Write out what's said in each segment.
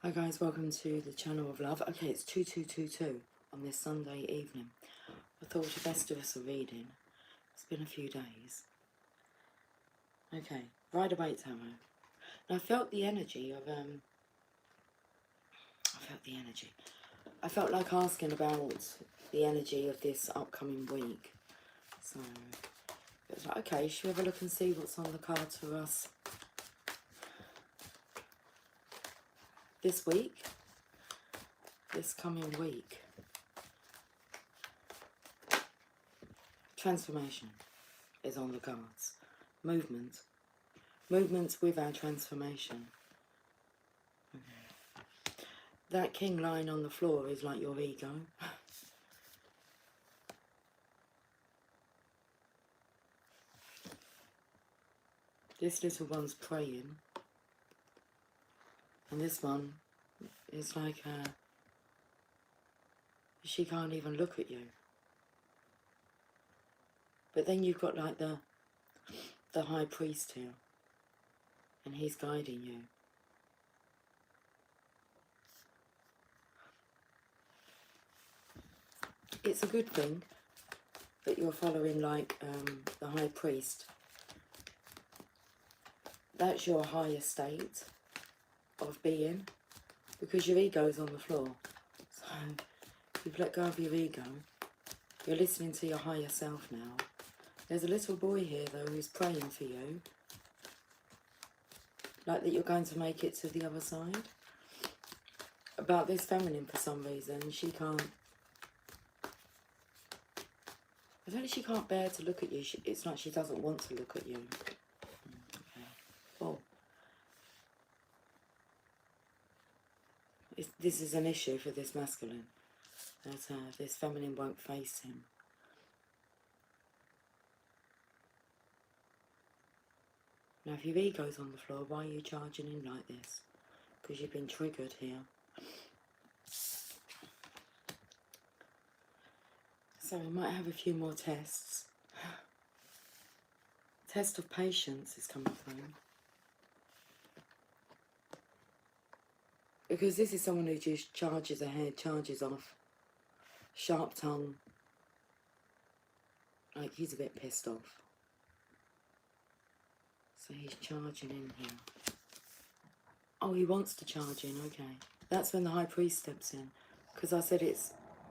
Hi guys, welcome to the channel of love. Okay, it's 2222 on this Sunday evening. I thought you'd best do us a reading. It's been a few days. Okay, Rider-Waite Tarot. Now I felt the energy of I felt like asking about the energy of this upcoming week. So it was like, okay, should we have a look and see what's on the cards for us this week? This coming week. Transformation is on the cards. Movement. Movement with our transformation. Okay. That king lying on the floor is like your ego. This little one's praying. And this one is like she can't even look at you. But then you've got like the high priest here. And he's guiding you. It's a good thing that you're following like the high priest. That's your higher state of being, because your ego's on the floor. So you've let go of your ego. You're listening to your higher self now. There's a little boy here though who's praying for you, like that you're going to make it to the other side. About this feminine, for some reason, she can't, I don't think she can't bear to look at you. It's like she doesn't want to look at you. Okay. Oh. This is an issue for this masculine, that this feminine won't face him. Now if your ego's on the floor, why are you charging in like this? Because you've been triggered here. So we might have a few more tests. Test of patience is coming through. Because this is someone who just charges ahead, charges off. Sharp tongue. Like he's a bit pissed off. So he's charging in here. Oh, he wants to charge in, okay. That's when the high priest steps in. Because I said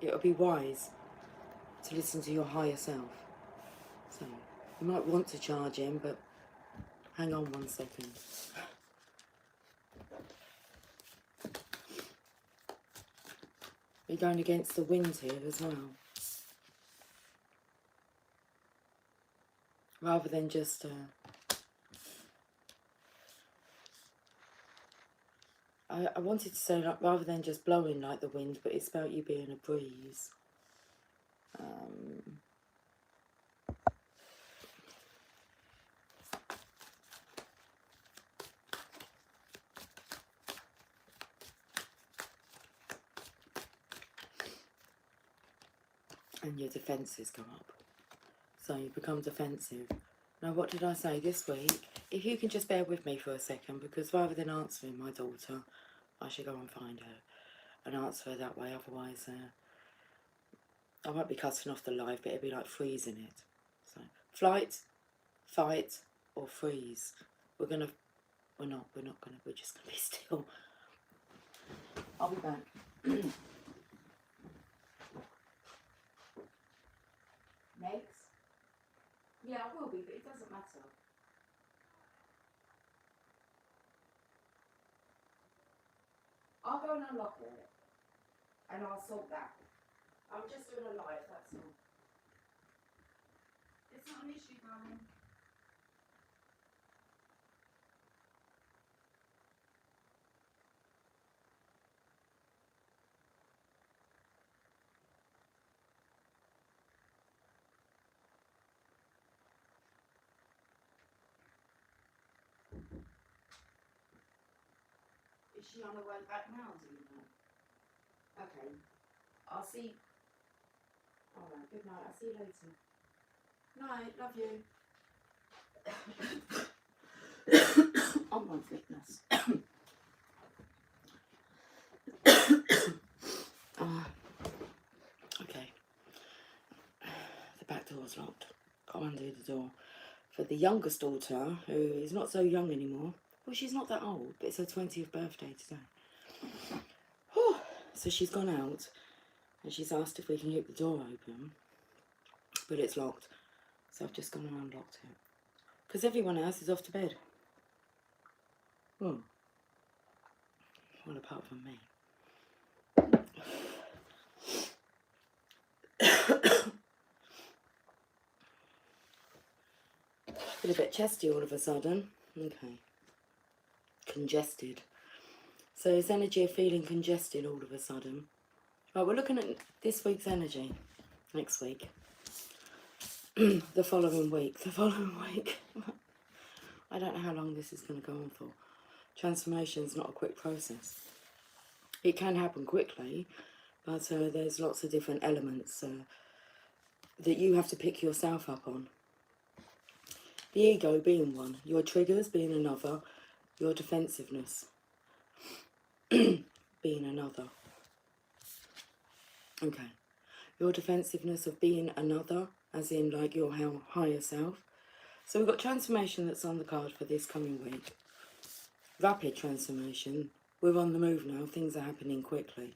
it'll be wise to listen to your higher self. So you might want to charge in, but hang on 1 second. You're going against the wind here as well. Rather than just I wanted to say, like, rather than just blowing like the wind, but it's about you being a breeze. And your defences go up. So you become defensive. Now what did I say this week? If you can just bear with me for a second, because rather than answering my daughter, I should go and find her and answer her that way. Otherwise, I won't be cutting off the live, but it'll be like freezing it. So flight, fight, or freeze. We're just gonna be still. I'll be back. Next. Yeah, I will be, but it doesn't matter. I'll go and unlock it, and I'll sort that. I'm just doing a live, that's all. It's not an issue, darling. Is she on her way back now, do you know? Okay. I'll see. Alright, good night. I'll see you later. Night, love you. Oh my goodness. Okay. The back door's locked. Got to undo the door. For the youngest daughter, who is not so young anymore. Well, she's not that old, but it's her 20th birthday today. Whew. So she's gone out, and she's asked if we can keep the door open, but it's locked. So I've just gone and unlocked it. Because everyone else is off to bed. Well, apart from me. Feel a bit chesty all of a sudden. Okay. Congested. So it's energy of feeling congested all of a sudden. Right, we're looking at this week's energy. Next week. The following week. I don't know how long this is going to go on for. Transformation is not a quick process. It can happen quickly, but there's lots of different elements that you have to pick yourself up on. The ego being one, your triggers being another, your defensiveness being another. Okay. Your defensiveness of being another, as in like your higher self. So we've got transformation that's on the card for this coming week. Rapid transformation. We're on the move now. Things are happening quickly.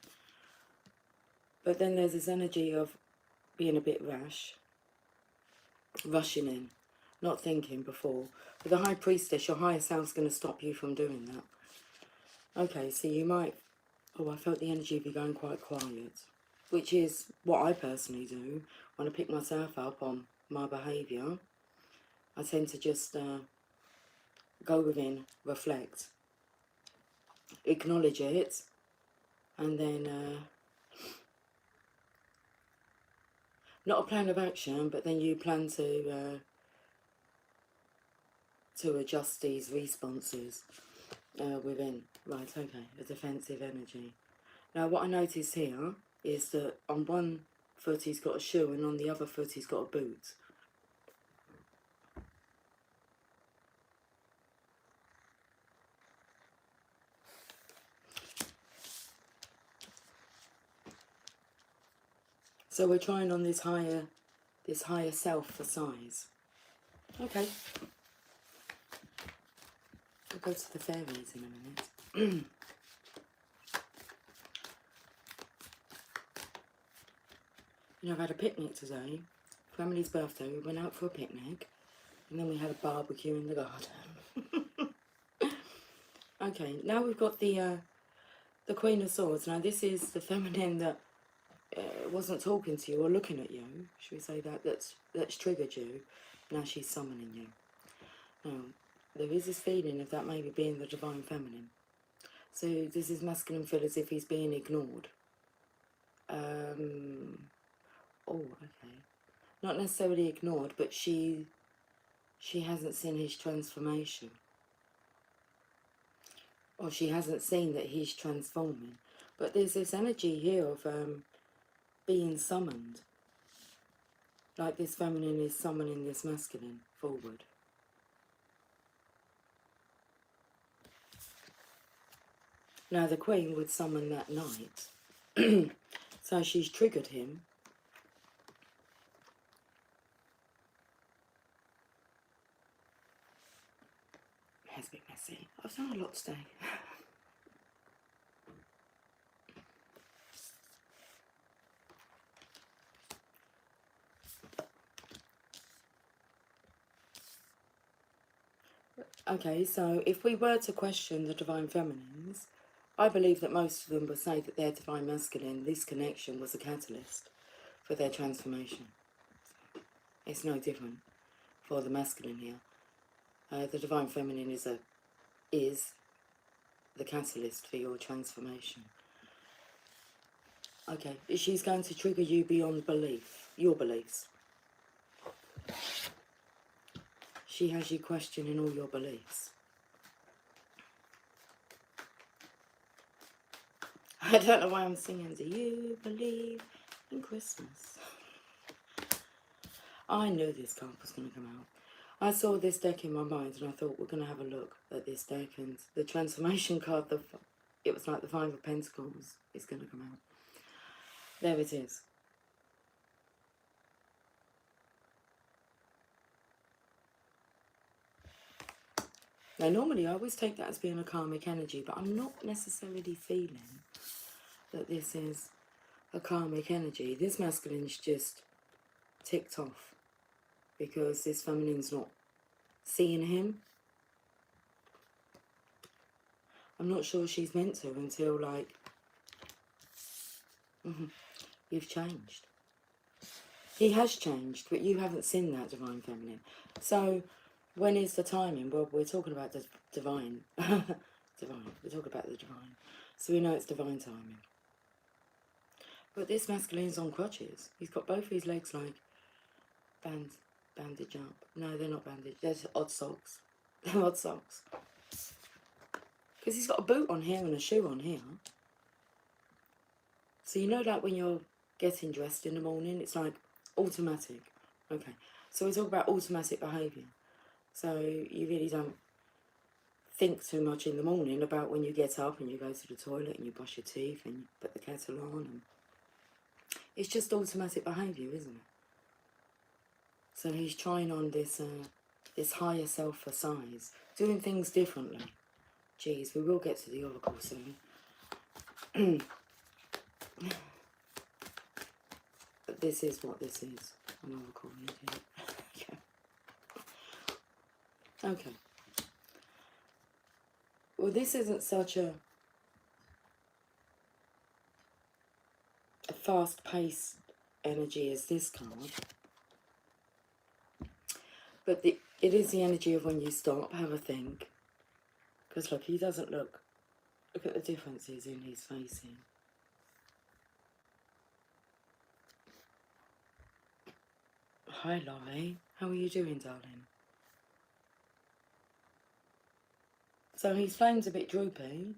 But then there's this energy of being a bit rash. Rushing in. Not thinking before. With the High Priestess, your higher self's going to stop you from doing that. Okay, so you might... Oh, I felt the energy of you going quite quiet. Which is what I personally do. When I pick myself up on my behaviour, I tend to just go within, reflect, acknowledge it, and then not a plan of action, but then you plan to adjust these responses within. Right, okay, a defensive energy. Now what I notice here is that on one foot he's got a shoe and on the other foot he's got a boot. So we're trying on this higher self for size. Okay. We'll go to the fairies in a minute. You know, I've had a picnic today. Family's birthday. We went out for a picnic. And then we had a barbecue in the garden. Okay, now we've got the Queen of Swords. Now this is the feminine that wasn't talking to you or looking at you. Should we say that? That's triggered you. Now she's summoning you. Now, there is this feeling of that maybe being the Divine Feminine. So does this masculine feel as if he's being ignored? Oh, okay. Not necessarily ignored, but she hasn't seen his transformation. Or she hasn't seen that he's transforming. But there's this energy here of being summoned. Like this feminine is summoning this masculine forward. Now the Queen would summon that knight. So she's triggered him. It has been messy. I've done a lot today. Okay, so if we were to question the Divine Feminines, I believe that most of them would say that their Divine Masculine, this connection, was a catalyst for their transformation. It's no different for the masculine here. The Divine Feminine is the catalyst for your transformation. Okay, she's going to trigger you beyond belief, your beliefs. She has you questioning all your beliefs. I don't know why I'm singing, do you believe in Christmas? I knew this card was going to come out. I saw this deck in my mind and I thought we're going to have a look at this deck, and the transformation card, it was like the Five of Pentacles is going to come out. There it is. Now, normally I always take that as being a karmic energy, but I'm not necessarily feeling that this is a karmic energy. This masculine's just ticked off because this feminine's not seeing him. I'm not sure she's meant to until, like, you've changed. He has changed, but you haven't seen that, Divine Feminine. So, when is the timing? Well, we're talking about the divine. Divine. We're talking about the divine. So we know it's divine timing. But this masculine's on crutches. He's got both his legs, like, bandage up. No, they're not bandaged. They're odd socks. They're odd socks. Because he's got a boot on here and a shoe on here. So you know, like, when you're getting dressed in the morning, it's like automatic. Okay, so we talk about automatic behaviour. So you really don't think too much in the morning about when you get up and you go to the toilet and you brush your teeth and you put the kettle on. And it's just automatic behaviour, isn't it? So he's trying on this this higher self for size, doing things differently. Geez, we will get to the oracle soon. But this is what this is, an oracle reading. Yeah. Okay. Well, this isn't such a fast-paced energy as this card. But it is the energy of when you stop, have a think. Because look, he doesn't look at the differences in his face here. Hi Laurie, how are you doing, darling? So his flame's a bit droopy.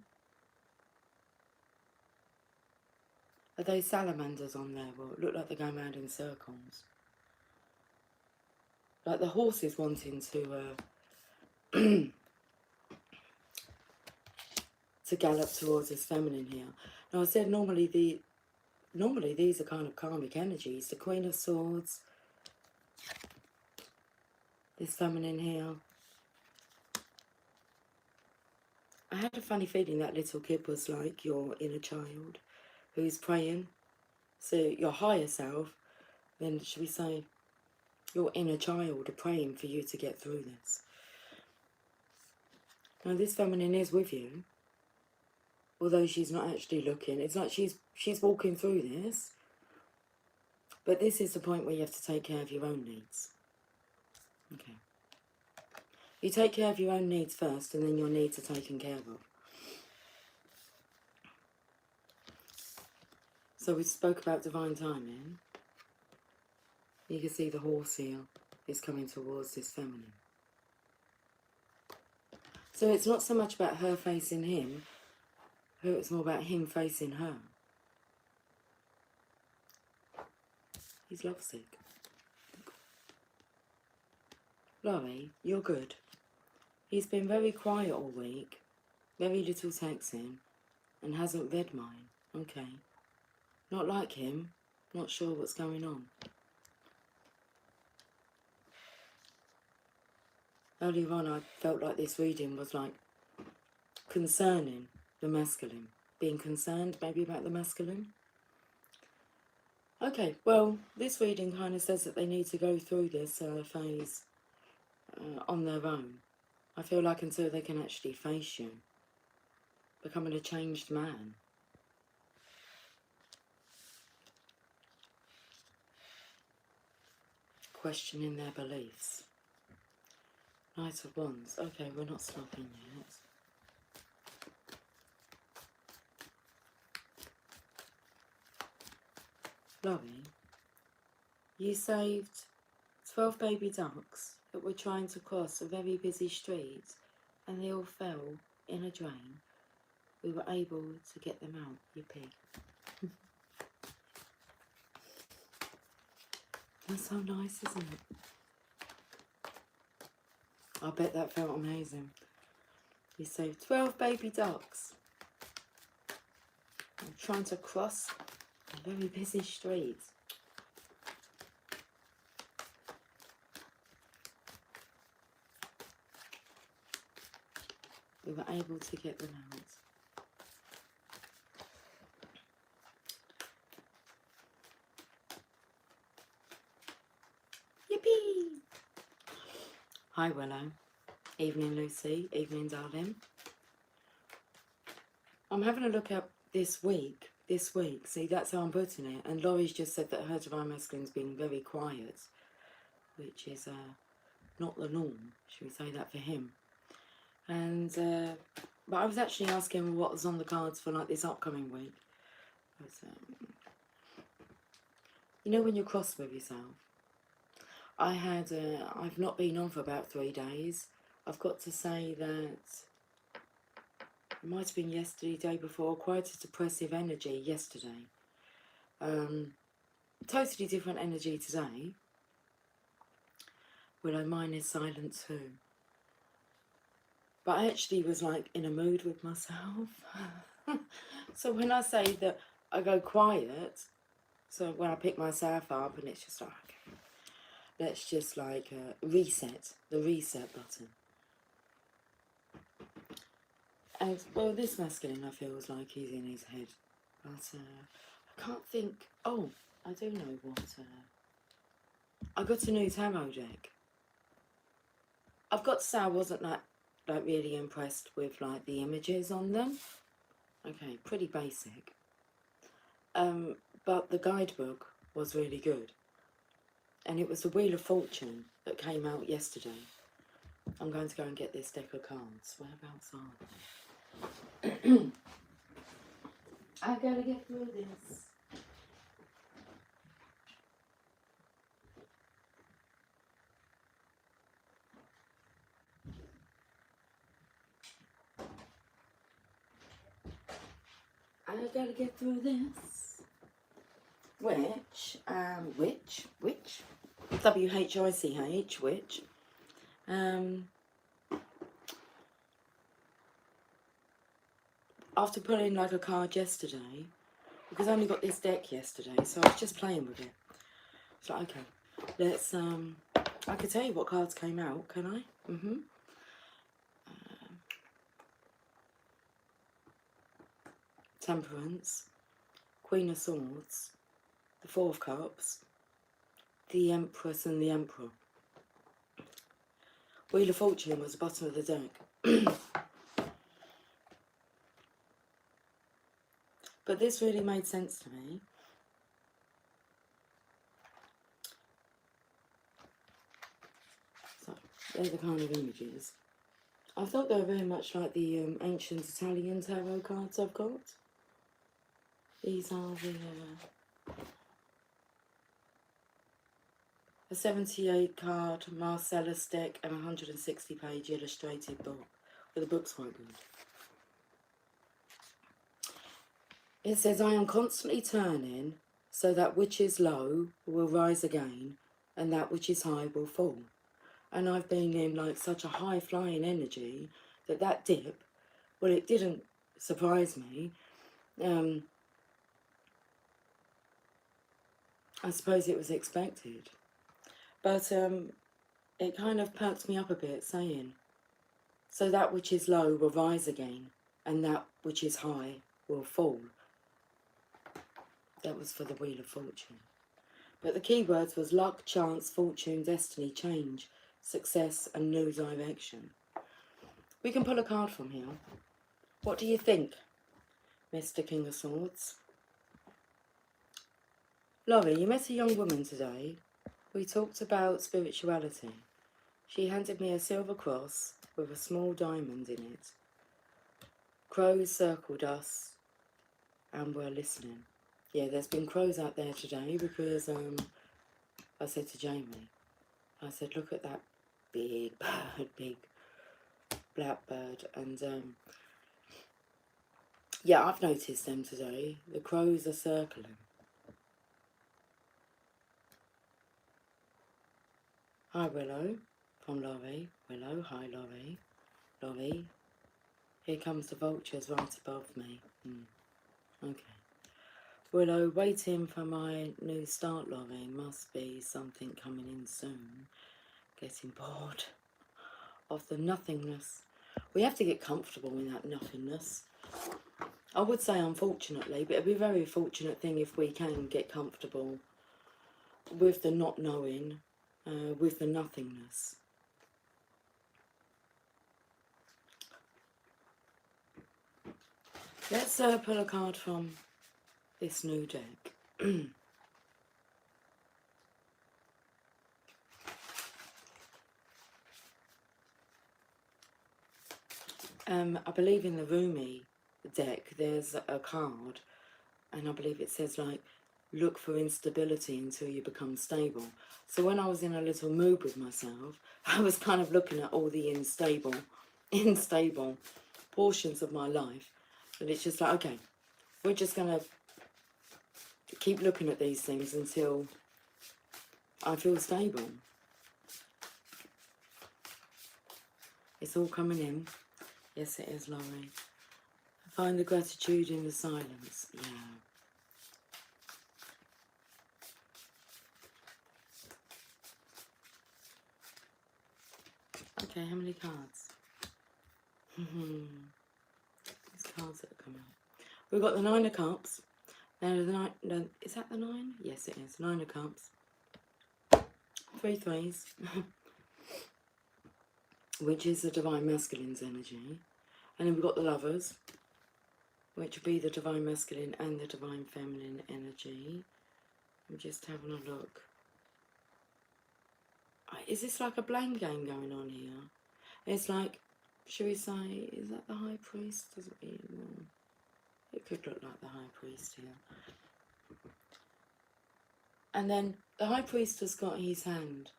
Are those salamanders on there? Well, look like they're going round in circles. Like the horse is wanting to to gallop towards his feminine here. Now I said normally these are kind of karmic energies. The Queen of Swords, this feminine here. I had a funny feeling that little kid was like your inner child who's praying. So your higher self, then should we say your inner child are praying for you to get through this. Now this feminine is with you, although she's not actually looking. It's like she's walking through this, but this is the point where you have to take care of your own needs. Okay. You take care of your own needs first, and then your needs are taken care of. So we spoke about divine timing. You can see the horse here is coming towards this feminine. So it's not so much about her facing him, it's more about him facing her. He's lovesick. Laurie, you're good. He's been very quiet all week, very little texting, and hasn't read mine. Okay. Not like him, not sure what's going on. Earlier on I felt like this reading was like concerning the masculine. Being concerned maybe about the masculine. Okay, well, this reading kind of says that they need to go through this phase on their own. I feel like until they can actually face you, becoming a changed man. Questioning their beliefs. Knight of Wands. Okay, we're not stopping yet. Laurie, you saved 12 baby ducks that were trying to cross a very busy street and they all fell in a drain. We were able to get them out, yippee. That's so nice, isn't it? I bet that felt amazing. You saved 12 baby ducks. I'm trying to cross A very busy street. We were able to get them out. Yippee! Hi Willow. Evening Lucy. Evening darling. I'm having a look up this week. See, that's how I'm putting it. And Laurie's just said that her divine masculine's been very quiet, which is not the norm. Should we say that for him? And but I was actually asking what was on the cards for like this upcoming week. But, you know when you're cross with yourself. I've not been on for about 3 days. I've got to say that it might have been yesterday, day before, quite a depressive energy yesterday. Totally different energy today. Willow, mine is silent too. But I actually was like in a mood with myself. So when I say that I go quiet, so when I pick myself up and it's just like, let's just like reset, the reset button. And well, this masculine I feel is like he's in his head. But I can't think, oh, I do know what, I got a new tarot deck. I've got to say I wasn't like really impressed with like the images on them. Okay, pretty basic. But the guidebook was really good. And it was the Wheel of Fortune that came out yesterday. I'm going to go and get this deck of cards. Whereabouts are they? I gotta get through this. I gotta get through this. Which, W-H-I-C-H, which, after pulling like a card yesterday, because I only got this deck yesterday, so I was just playing with it. It's like, okay, let's, I could tell you what cards came out, can I? Temperance, Queen of Swords, the Four of Cups, the Empress and the Emperor. Wheel of Fortune was the bottom of the deck. But this really made sense to me. So, they're the kind of images. I thought they were very much like the ancient Italian tarot cards I've got. These are a 78 card Marcellus deck and a 160 page illustrated book. But the book's quite good. It says, I am constantly turning so that which is low will rise again and that which is high will fall. And I've been in like such a high flying energy that dip, well, it didn't surprise me. I suppose it was expected. But it kind of perked me up a bit, saying, so that which is low will rise again, and that which is high will fall. That was for the Wheel of Fortune. But the key words was luck, chance, fortune, destiny, change, success, and new direction. We can pull a card from here. What do you think, Mr. King of Swords? Laurie, you met a young woman today. We talked about spirituality. She handed me a silver cross with a small diamond in it. Crows circled us and were listening. Yeah, there's been crows out there today because I said to Jamie, I said, look at that big bird, big blackbird. And yeah, I've noticed them today. The crows are circling. Hi, Willow, from Laurie. Willow, hi, Laurie. Laurie, here comes the vultures right above me. Okay. Willow, waiting for my new start lorry. Must be something coming in soon. Getting bored of the nothingness. We have to get comfortable in that nothingness. I would say unfortunately, but it'd be a very fortunate thing if we can get comfortable with the not knowing, with the nothingness. Let's pull a card from this new deck. I believe in the Rumi deck there's a card, and I believe it says like, look for instability until you become stable. So when I was in a little mood with myself, I was kind of looking at all the unstable portions of my life, and it's just like, okay, we're just going to keep looking at these things until I feel stable. It's all coming in. Yes, it is, Laurie. Find the gratitude in the silence. Yeah. Okay, how many cards? These cards that are coming out. We've got the Nine of Cups. Now, the nine, no, is that the 9? Yes, it is. 9 of Cups. 3 threes. Which is the Divine Masculine's energy. And then we've got the Lovers, which would be the Divine Masculine and the Divine Feminine energy. I'm just having a look. Is this like a blame game going on here? It's like, should we say, is that the High Priest? Does it mean, it could look like the High Priest here. And then the High Priest has got his hand,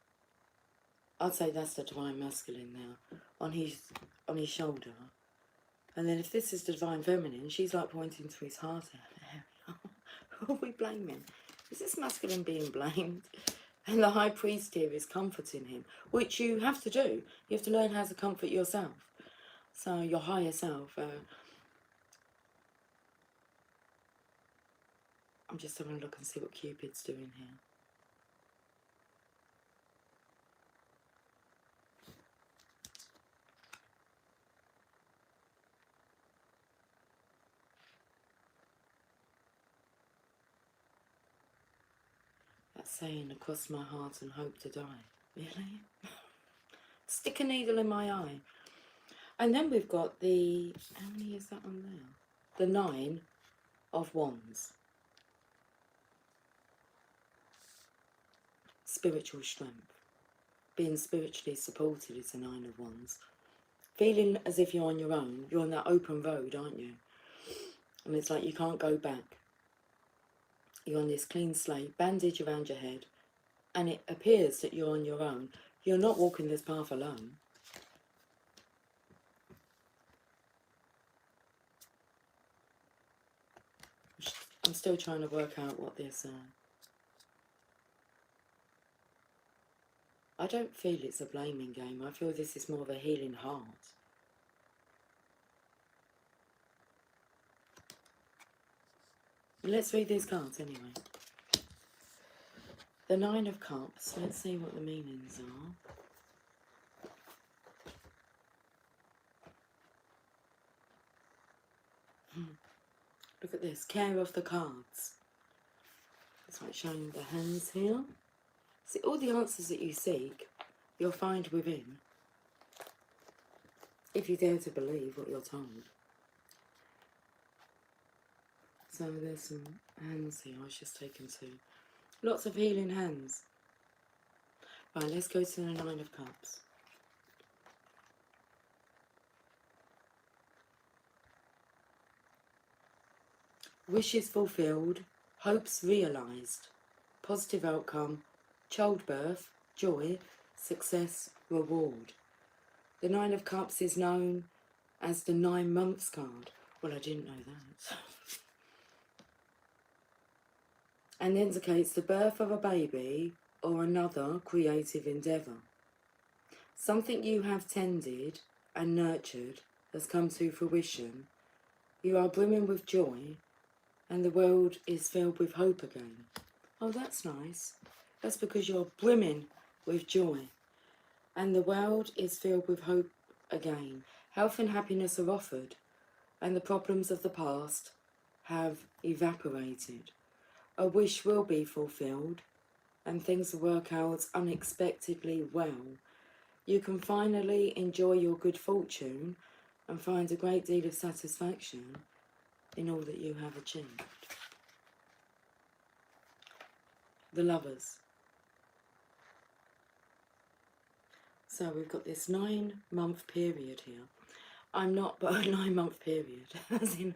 I'd say that's the Divine Masculine now, on his shoulder. And then if this is the Divine Feminine, she's like pointing to his heart area. Who are we blaming? Is this masculine being blamed? And the High Priest here is comforting him, which you have to do. You have to learn how to comfort yourself. So your higher self. I'm just having a look and see what Cupid's doing here. That's saying, across my heart and hope to die. Really? Stick a needle in my eye. And then we've got the, how many is that on there? The 9 of Wands. Spiritual strength. Being spiritually supported is the 9 of Wands. Feeling as if you're on your own. You're on that open road, aren't you? And it's like you can't go back. You're on this clean slate, bandage around your head, and it appears that you're on your own. You're not walking this path alone. I'm still trying to work out what this... I don't feel it's a blaming game. I feel this is more of a healing heart. Let's read these cards anyway. The 9 of Cups. Let's see what the meanings are. Look at this. Care of the cards. It's like showing the hands here. See, all the answers that you seek, you'll find within. If you dare to believe what you're told. So there's some hands here. I was just taking 2. Lots of healing hands. Right, let's go to the 9 of Cups. Wishes fulfilled, hopes realised, positive outcome, childbirth, joy, success, reward. The 9 of Cups is known as the 9 months card. Well, I didn't know that. And indicates the birth of a baby or another creative endeavour. Something you have tended and nurtured has come to fruition. You are brimming with joy and the world is filled with hope again. Oh, that's nice. That's because you're brimming with joy, and the world is filled with hope again. Health and happiness are offered, and the problems of the past have evaporated. A wish will be fulfilled, and things will work out unexpectedly well. You can finally enjoy your good fortune and find a great deal of satisfaction in all that you have achieved. The Lovers. So we've got this 9-month period here. I'm not, but a 9-month period. As in,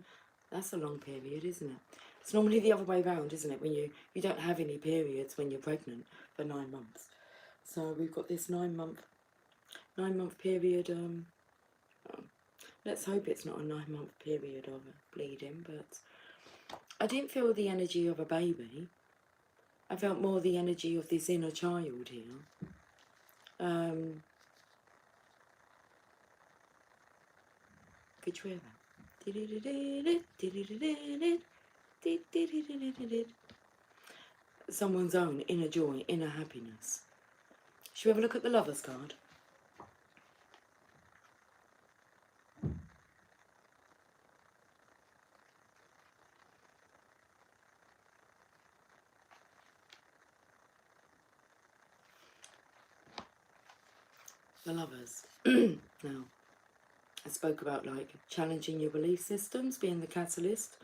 that's a long period, isn't it? It's normally the other way around, isn't it? When you don't have any periods when you're pregnant for 9 months. So we've got this 9-month period. Let's hope it's not a 9-month period of bleeding, but I didn't feel the energy of a baby. I felt more the energy of this inner child here. Could you hear that? Someone's own inner joy, inner happiness. Should we have a look at the Lovers card? The Lovers. Now, I spoke about like challenging your belief systems, being the catalyst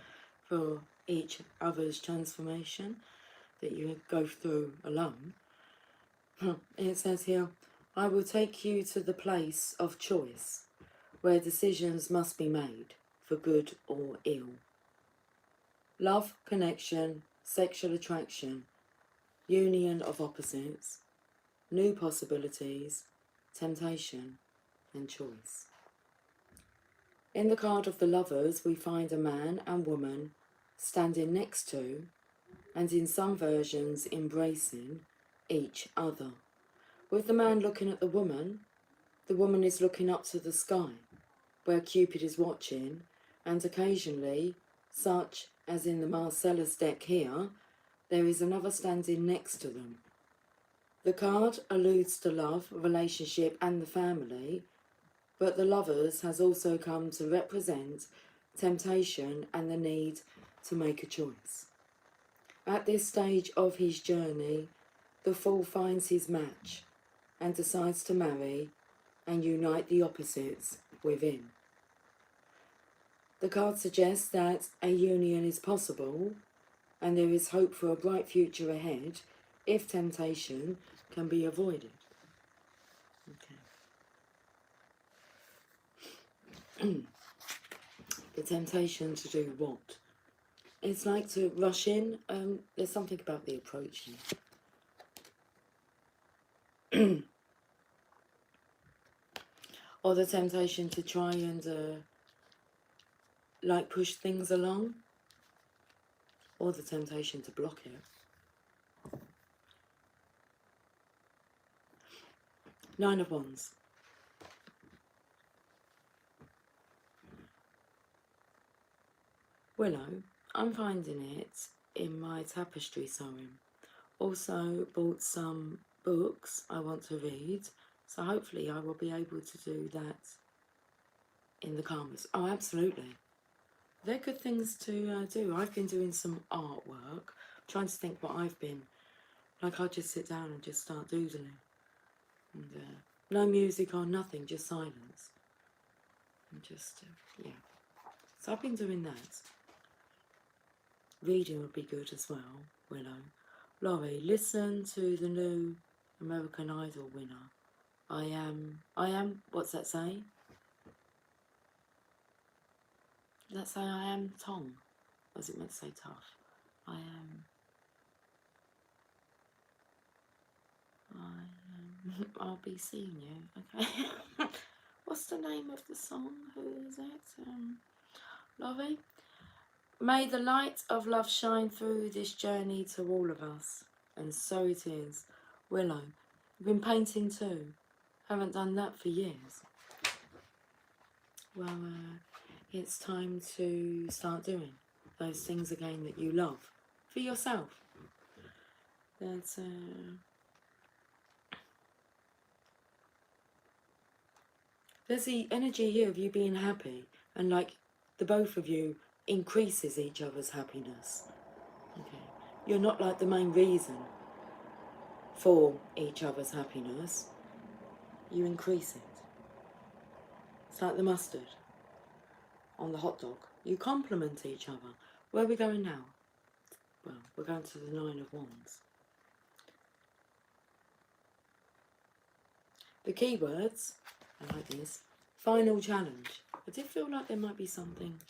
for each other's transformation that you go through alone. It says here, I will take you to the place of choice where decisions must be made for good or ill. Love, connection, sexual attraction, union of opposites, new possibilities, temptation and choice. In the card of the Lovers, we find a man and woman standing next to, and in some versions embracing, each other. With the man looking at the woman is looking up to the sky, where Cupid is watching, and occasionally, such as in the Marcellus deck here, there is another standing next to them. The card alludes to love, relationship and the family, but the Lovers has also come to represent temptation and the need to make a choice. At this stage of his journey, the Fool finds his match and decides to marry and unite the opposites within. The card suggests that a union is possible and there is hope for a bright future ahead if temptation can be avoided. Okay. The temptation to do what? It's like to rush in. There's something about the approach here. Or the temptation to try and like push things along. Or the temptation to block it. 9 of Wands. Willow, I'm finding it in my tapestry sewing. Also bought some books I want to read, so hopefully I will be able to do that in the Karmas. Oh, absolutely. They're good things to do. I've been doing some artwork, trying to think what I've been. Like I'll just sit down and just start doodling. And no music or nothing, just silence. And just, yeah. So I've been doing that. Reading would be good as well, Willow. Laurie, listen to the new American Idol winner. I am, what's that say? Does that say I am Tom? Or is it meant to say tough? I'll be seeing you, okay? What's the name of the song? Who is it? Laurie? May the light of love shine through this journey to all of us. And so it is. Willow, you've been painting too. Haven't done that for years. Well, it's time to start doing. those things again that you love for yourself. There's the energy here of you being happy, and like the both of you increases each other's happiness. Okay, you're not like the main reason for each other's happiness. You increase it. It's like the mustard on the hot dog. You complement each other. Where are we going now? Well, we're going to the Nine of Wands. The keywords, I like this, final challenge. I did feel like there might be something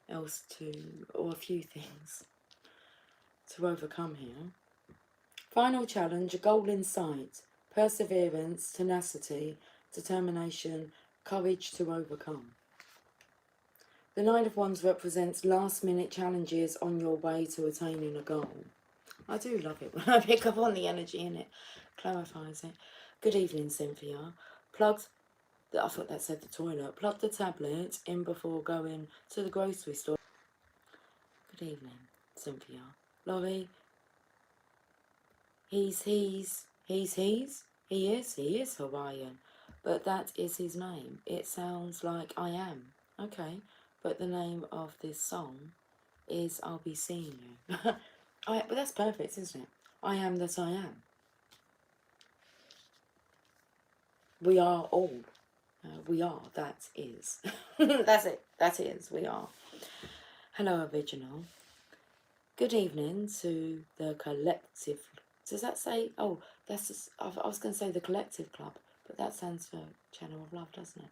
else or a few things to overcome here. Final challenge, a goal in sight, perseverance, tenacity, determination, courage to overcome. The Nine of Wands represents last-minute challenges on your way to attaining a goal. I do love it when I pick up on the energy and it clarifies it. Good evening, Cynthia. I thought that said the toilet. Plug the tablet in before going to the grocery store. Good evening, Cynthia. Laurie, he is Hawaiian, but that is his name. It sounds like I am. Okay, but the name of this song is I'll Be Seeing You. But that's perfect, isn't it? I am that I am. We are all. We are, that is. That's it, that is, we are. Hello, Original. Good evening to the collective. Does that say, oh, that's just, I was going to say the collective club, but that stands for Channel of Love, doesn't it?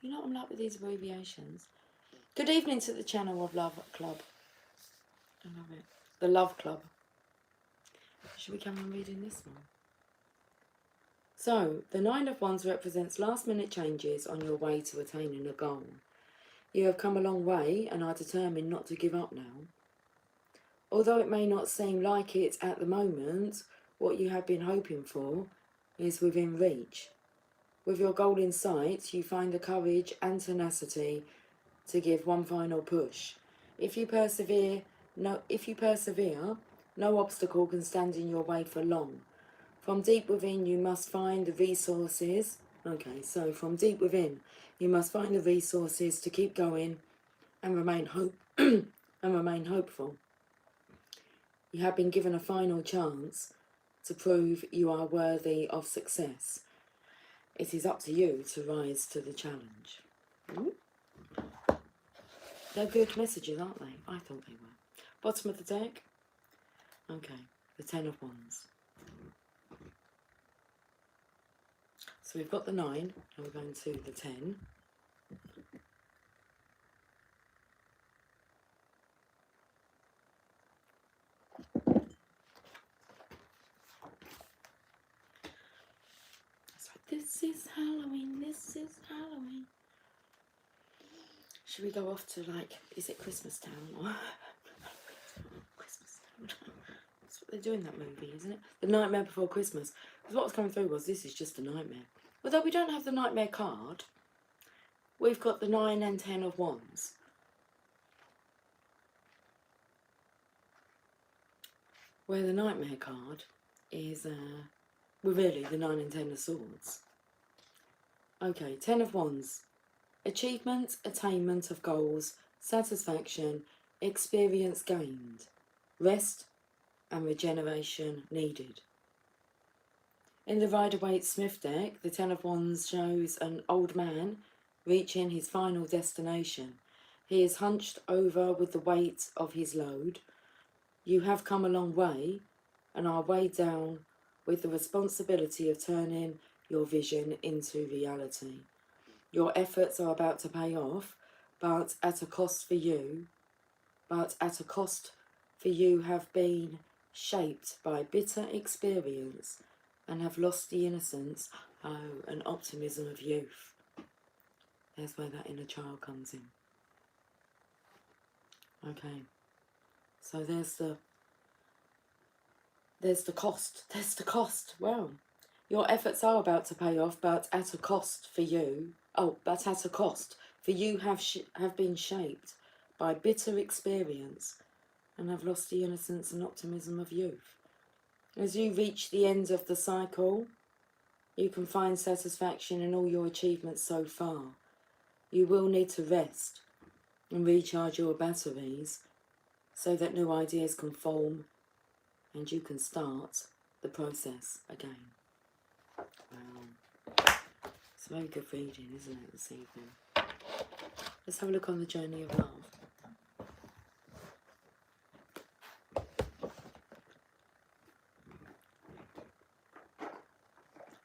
You know what I'm like with these abbreviations. Good evening to the Channel of Love Club. I love it. The Love Club. Should we come on reading this one? So, the Nine of Wands represents last-minute changes on your way to attaining a goal. You have come a long way and are determined not to give up now. Although it may not seem like it at the moment, what you have been hoping for is within reach. With your goal in sight, you find the courage and tenacity to give one final push. If you persevere, no obstacle can stand in your way for long. From deep within, you must find the resources. Okay, so from deep within, you must find the resources to keep going and remain hopeful. You have been given a final chance to prove you are worthy of success. It is up to you to rise to the challenge. Ooh. They're good messages, aren't they? I thought they were. Bottom of the deck. Okay, the Ten of Wands. So we've got the 9, and we're going to the 10. So this is Halloween, this is Halloween. Should we go off to, like, is it Christmas Town? Or Christmas Town. That's what they do in that movie, isn't it? The Nightmare Before Christmas. Because what was coming through was this is just a nightmare. Although we don't have the Nightmare card, we've got the 9 and 10 of Wands. Where the Nightmare card is, well, really, the 9 and 10 of Swords. Okay, 10 of Wands. Achievement, attainment of goals, satisfaction, experience gained, rest and regeneration needed. In the Rider-Waite-Smith deck, the 10 of Wands shows an old man reaching his final destination. He is hunched over with the weight of his load. You have come a long way and are weighed down with the responsibility of turning your vision into reality. Your efforts are about to pay off, but at a cost for you. Have been shaped by bitter experience and have lost the innocence, and optimism of youth. There's where that inner child comes in. Okay, so there's the cost. There's the cost. Well, your efforts are about to pay off, but at a cost for you. Oh, but at a cost for you have been shaped by bitter experience and have lost the innocence and optimism of youth. As you reach the end of the cycle, you can find satisfaction in all your achievements so far. You will need to rest and recharge your batteries so that new ideas can form and you can start the process again. Wow. It's very good reading, isn't it, this evening? Let's have a look on the journey of love.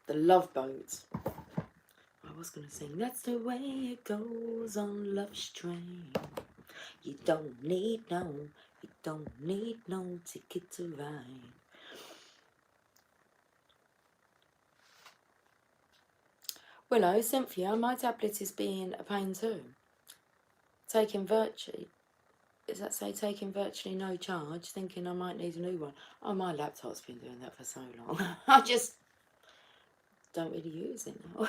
The Love Boat. I was going to sing, that's the way it goes on love's train. You don't need no ticket to ride. Willow, Cynthia, my tablet is being a pain too. Taking virtually no charge, thinking I might need a new one. Oh, my laptop's been doing that for so long. I just don't really use it now.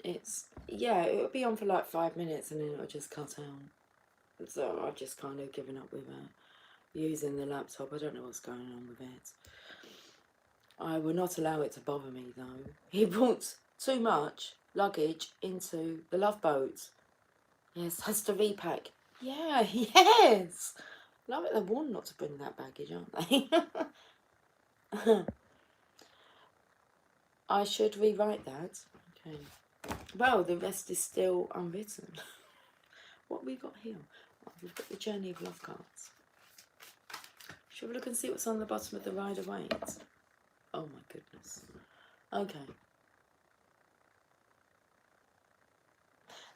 It'll be on for like 5 minutes and then it'll just cut out. So I've just kind of given up with using the laptop. I don't know what's going on with it. I will not allow it to bother me though. He brought too much luggage into the Love Boat. Yes, has to repack. Yeah, yes. Love it, they're warned not to bring that baggage, aren't they? I should rewrite that. Okay. Well, the rest is still unwritten. What have we got here? Oh, we've got the Journey of Love cards. Shall we look and see what's on the bottom of the Rider-Waite? Oh my goodness. Okay.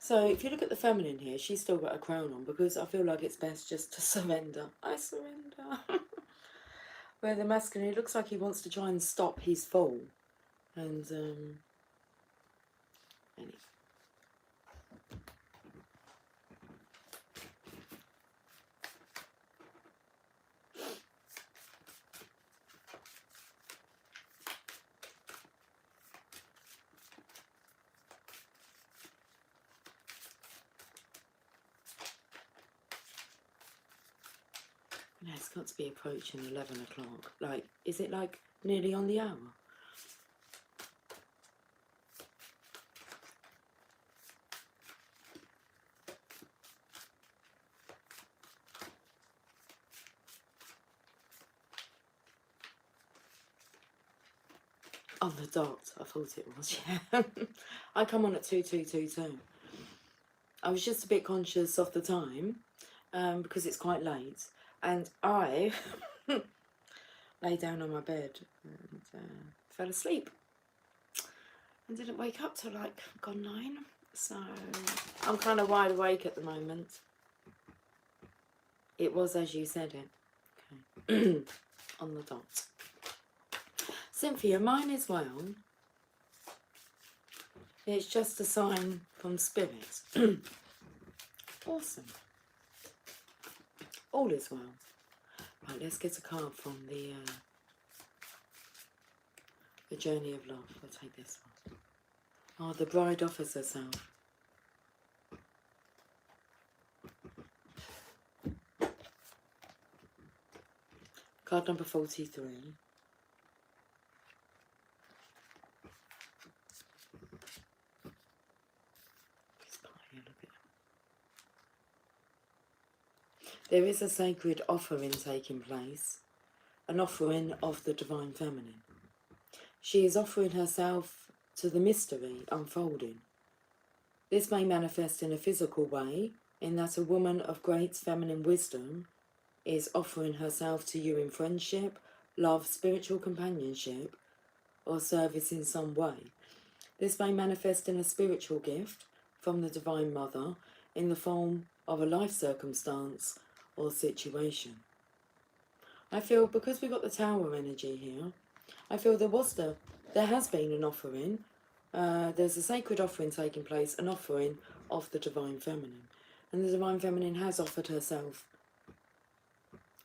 So if you look at the feminine here, she's still got a crown on because I feel like it's best just to surrender. I surrender. Where the masculine, it looks like he wants to try and stop his fall. And, anyway. Yeah, it's got to be approaching 11 o'clock. Like, is it like nearly on the hour? On the dot, I thought it was, yeah. I come on at 2222. I was just a bit conscious of the time because it's quite late. And I lay down on my bed and fell asleep. And didn't wake up till like gone 9. So I'm kind of wide awake at the moment. It was as you said it. Okay. On the dot. Cynthia, mine as well. It's just a sign from Spirit. Awesome. All is well. Right, let's get a card from the Journey of Love. I'll take this one. Oh, the bride offers herself. Card number 43. There is a sacred offering taking place, an offering of the Divine Feminine. She is offering herself to the mystery unfolding. This may manifest in a physical way, in that a woman of great feminine wisdom is offering herself to you in friendship, love, spiritual companionship, or service in some way. This may manifest in a spiritual gift from the Divine Mother in the form of a life circumstance or situation. I feel because we've got the Tower energy here, I feel there has been an offering. There's a sacred offering taking place, an offering of the Divine Feminine. And the Divine Feminine has offered herself.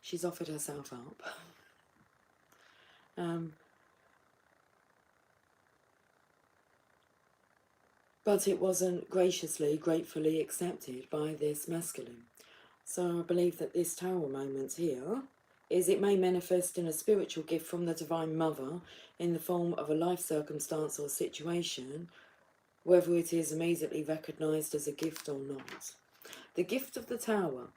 She's offered herself up. But it wasn't graciously, gratefully accepted by this masculine. So I believe that this Tower moment here is it may manifest in a spiritual gift from the Divine Mother in the form of a life circumstance or situation, whether it is immediately recognised as a gift or not. The gift of the Tower,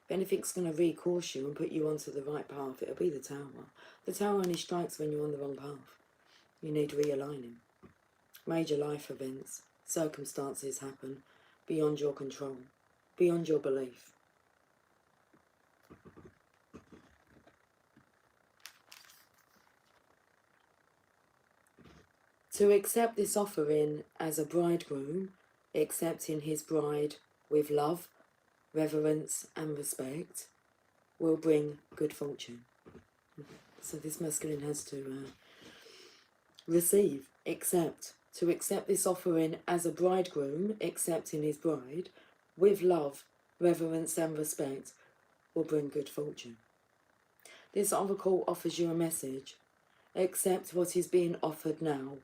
if anything's going to recourse you and put you onto the right path, it'll be the Tower. The Tower only strikes when you're on the wrong path. You need realigning. Major life events, circumstances happen beyond your control, beyond your belief. To accept this offering as a bridegroom, accepting his bride with love, reverence and respect, will bring good fortune. So this masculine has to receive, accept. To accept this offering as a bridegroom, accepting his bride, with love, reverence and respect, will bring good fortune. This oracle offers you a message. Accept what is being offered now.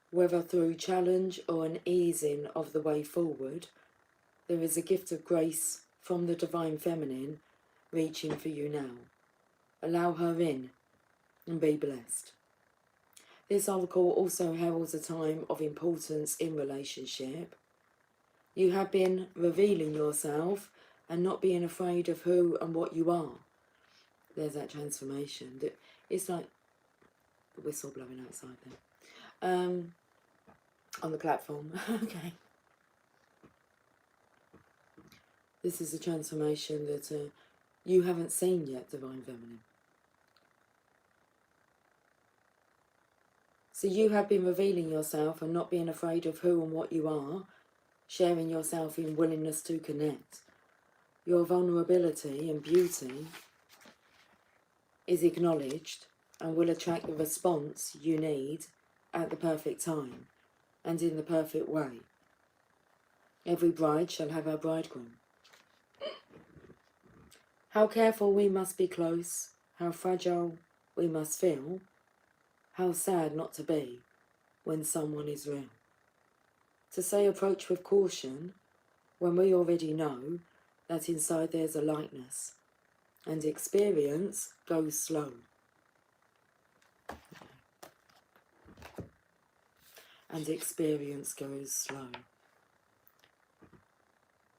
Whether through challenge or an easing of the way forward, there is a gift of grace from the Divine Feminine reaching for you now. Allow her in and be blessed. This oracle also heralds a time of importance in relationship. You have been revealing yourself and not being afraid of who and what you are. There's that transformation. It's like the whistle blowing outside there. On the platform. Okay. This is a transformation that you haven't seen yet, Divine Feminine. So you have been revealing yourself and not being afraid of who and what you are, sharing yourself in willingness to connect. Your vulnerability and beauty is acknowledged and will attract the response you need at the perfect time and in the perfect way. Every bride shall have her bridegroom. How careful we must be close, how fragile we must feel, how sad not to be when someone is real. To say approach with caution when we already know that inside there's a lightness, and experience goes slow. And experience goes slow.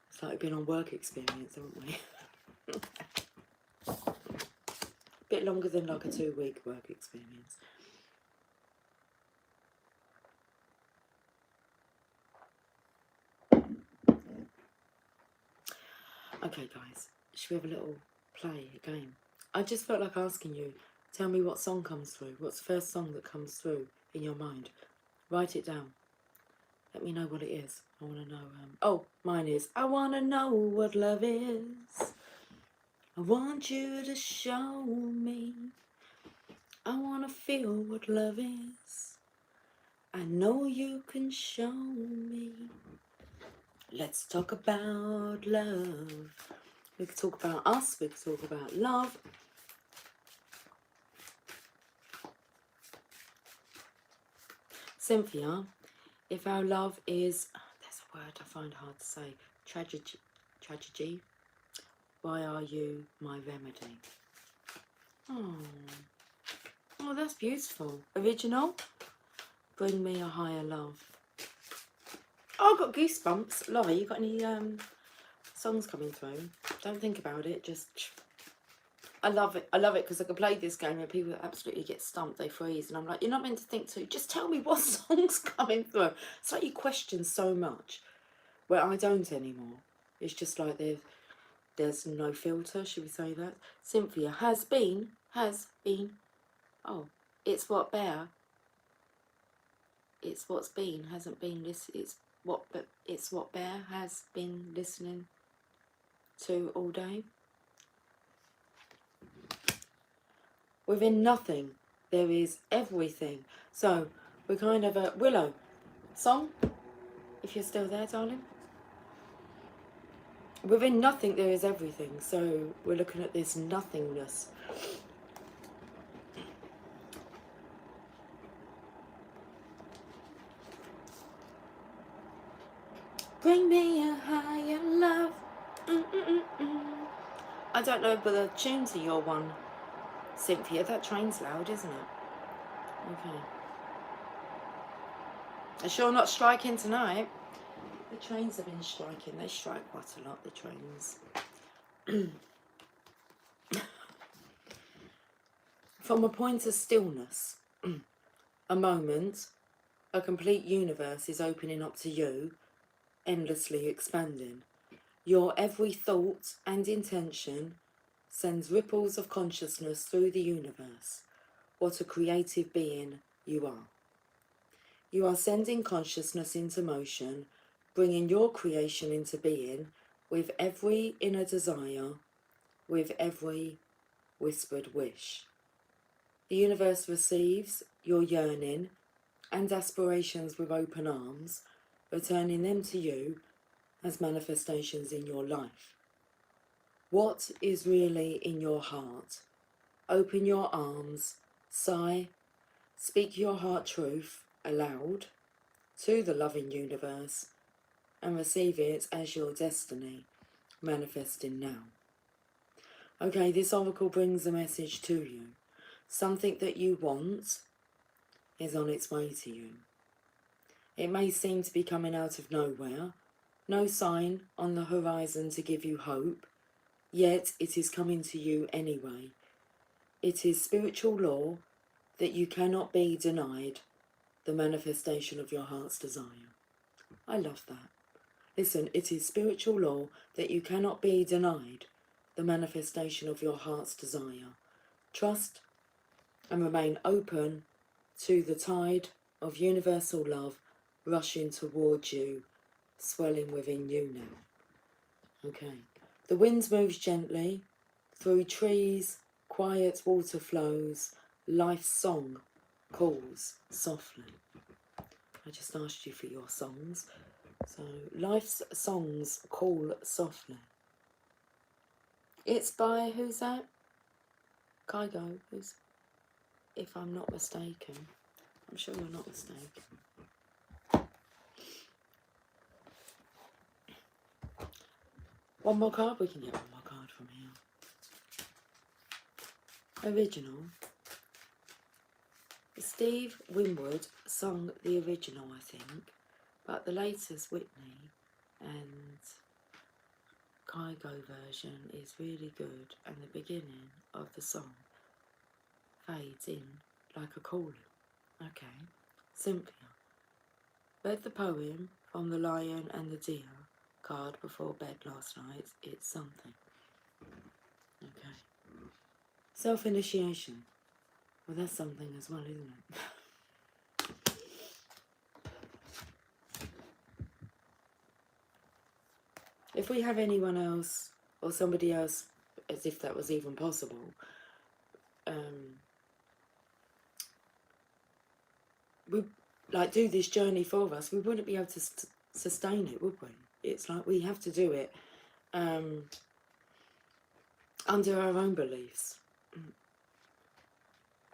It's like we've been on work experience, haven't we? Bit longer than like a 2-week work experience. Okay guys, should we have a little play, a game? I just felt like asking you, tell me what song comes through. What's the first song that comes through in your mind? Write it down. Let me know what it is. I want to know. Oh, mine is, I want to know what love is. I want you to show me. I want to feel what love is. I know you can show me. Let's talk about love. We could talk about us. We could talk about love. Cynthia, if our love is, there's a word I find hard to say, tragedy, why are you my remedy? Oh, that's beautiful. Original, bring me a higher love. Oh, I've got goosebumps. Laurie, you got any songs coming through? Don't think about it, just... I love it because I can play this game and people absolutely get stumped, they freeze, and I'm like, you're not meant to think to, just tell me what song's coming through. It's like you question so much, where I don't anymore. It's just like there's no filter, should we say that? Cynthia, has been, oh, it's what bear, it's what's been, hasn't been, it's what bear has been listening to all day. Within nothing, there is everything. So, we're kind of a Willow song, if you're still there, darling. Within nothing, there is everything. So, we're looking at this nothingness. Bring me a higher love. I don't know, but the tune to your one, Cynthia, that train's loud, isn't it? Okay. They're sure not striking tonight. The trains have been striking. They strike quite a lot, the trains. From a point of stillness, a moment, a complete universe is opening up to you, endlessly expanding. Your every thought and intention sends ripples of consciousness through the universe. What a creative being you are. You are sending consciousness into motion, bringing your creation into being with every inner desire, with every whispered wish. The universe receives your yearning and aspirations with open arms, returning them to you as manifestations in your life. What is really in your heart? Open your arms, sigh, speak your heart truth aloud to the loving universe and receive it as your destiny manifesting now. Okay, this oracle brings a message to you. Something that you want is on its way to you. It may seem to be coming out of nowhere, no sign on the horizon to give you hope, yet it is coming to you anyway. It is spiritual law that you cannot be denied the manifestation of your heart's desire. I love that. Listen, it is spiritual law that you cannot be denied the manifestation of your heart's desire. Trust and remain open to the tide of universal love rushing towards you, swelling within you now. Okay. The wind moves gently through trees, quiet water flows, life's song calls softly. I just asked you for your songs. So, life's songs call softly. It's by, who's that? Kygo, who's, if I'm not mistaken. I'm sure you're not mistaken. One more card, we can get one more card from here. Original. Steve Winwood sung the original, I think, but the latest Whitney and Kygo version is really good, and the beginning of the song fades in like a calling. Okay, Cynthia. Read the poem from The Lion and the Deer card before bed last night. It's something. Okay. Self-initiation. Well, that's something as well, isn't it? If we have anyone else or somebody else, as if that was even possible, we like do this journey for us, we wouldn't be able to sustain it, would we? It's like we have to do it under our own beliefs.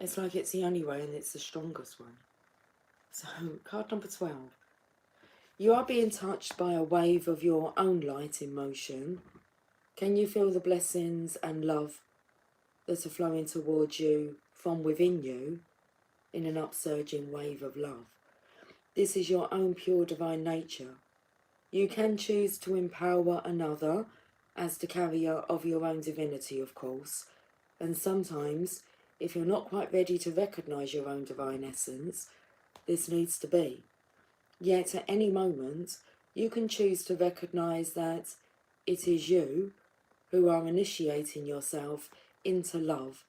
It's like it's the only way and it's the strongest way. So, card number 12. You are being touched by a wave of your own light in motion. Can you feel the blessings and love that are flowing towards you from within you in an upsurging wave of love? This is your own pure divine nature. You can choose to empower another as the carrier of your own divinity, of course, and sometimes, if you're not quite ready to recognise your own divine essence, this needs to be. Yet at any moment, you can choose to recognise that it is you who are initiating yourself into love,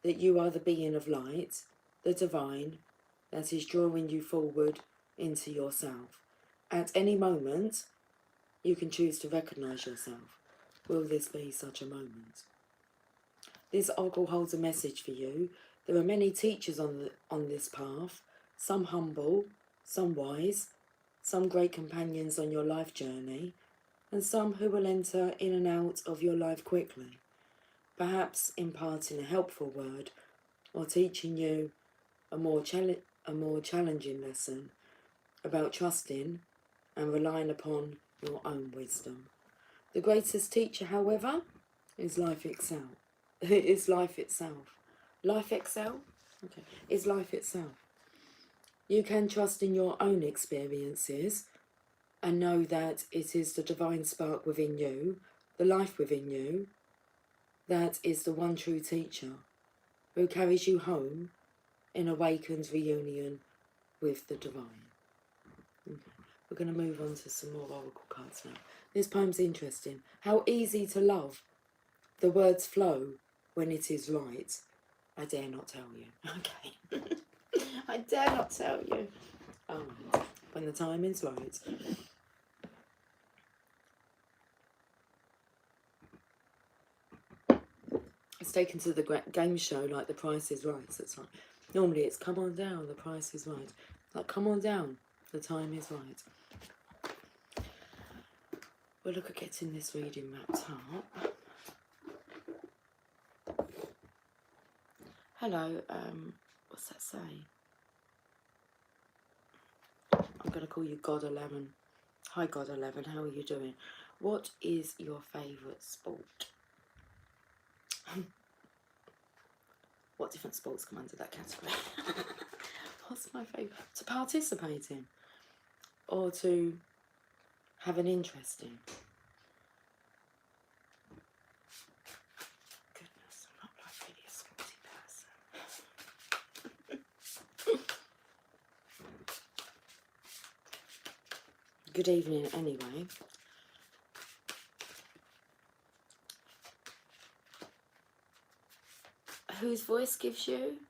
that you are the being of light, the divine, that is drawing you forward into yourself. At any moment, you can choose to recognise yourself. Will this be such a moment? This oracle holds a message for you. There are many teachers on this path, some humble, some wise, some great companions on your life journey, and some who will enter in and out of your life quickly, perhaps imparting a helpful word or teaching you a more challenging lesson about trusting and relying upon your own wisdom. The greatest teacher, however, Is life itself. Is life itself. Life excel? Okay. Is life itself. You can trust in your own experiences and know that it is the divine spark within you, the life within you, that is the one true teacher who carries you home in awakened reunion with the divine. Okay. We're going to move on to some more oracle cards now. This poem's interesting. How easy to love. The words flow when it is right. I dare not tell you. Okay. I dare not tell you. Alright. When the time is right. It's taken to the game show like The Price is Right. So it's like, normally it's come on down, the price is right. Like, come on down, the time is right. We'll look at getting this reading wrapped up. Hello, what's that say? I'm going to call you God 11. Hi God 11, how are you doing? What is your favourite sport? What different sports come under that category? What's my favourite? To participate in? Or to have an interest in? Goodness, I'm not like really a sporty person. Good evening anyway. Whose voice gives you?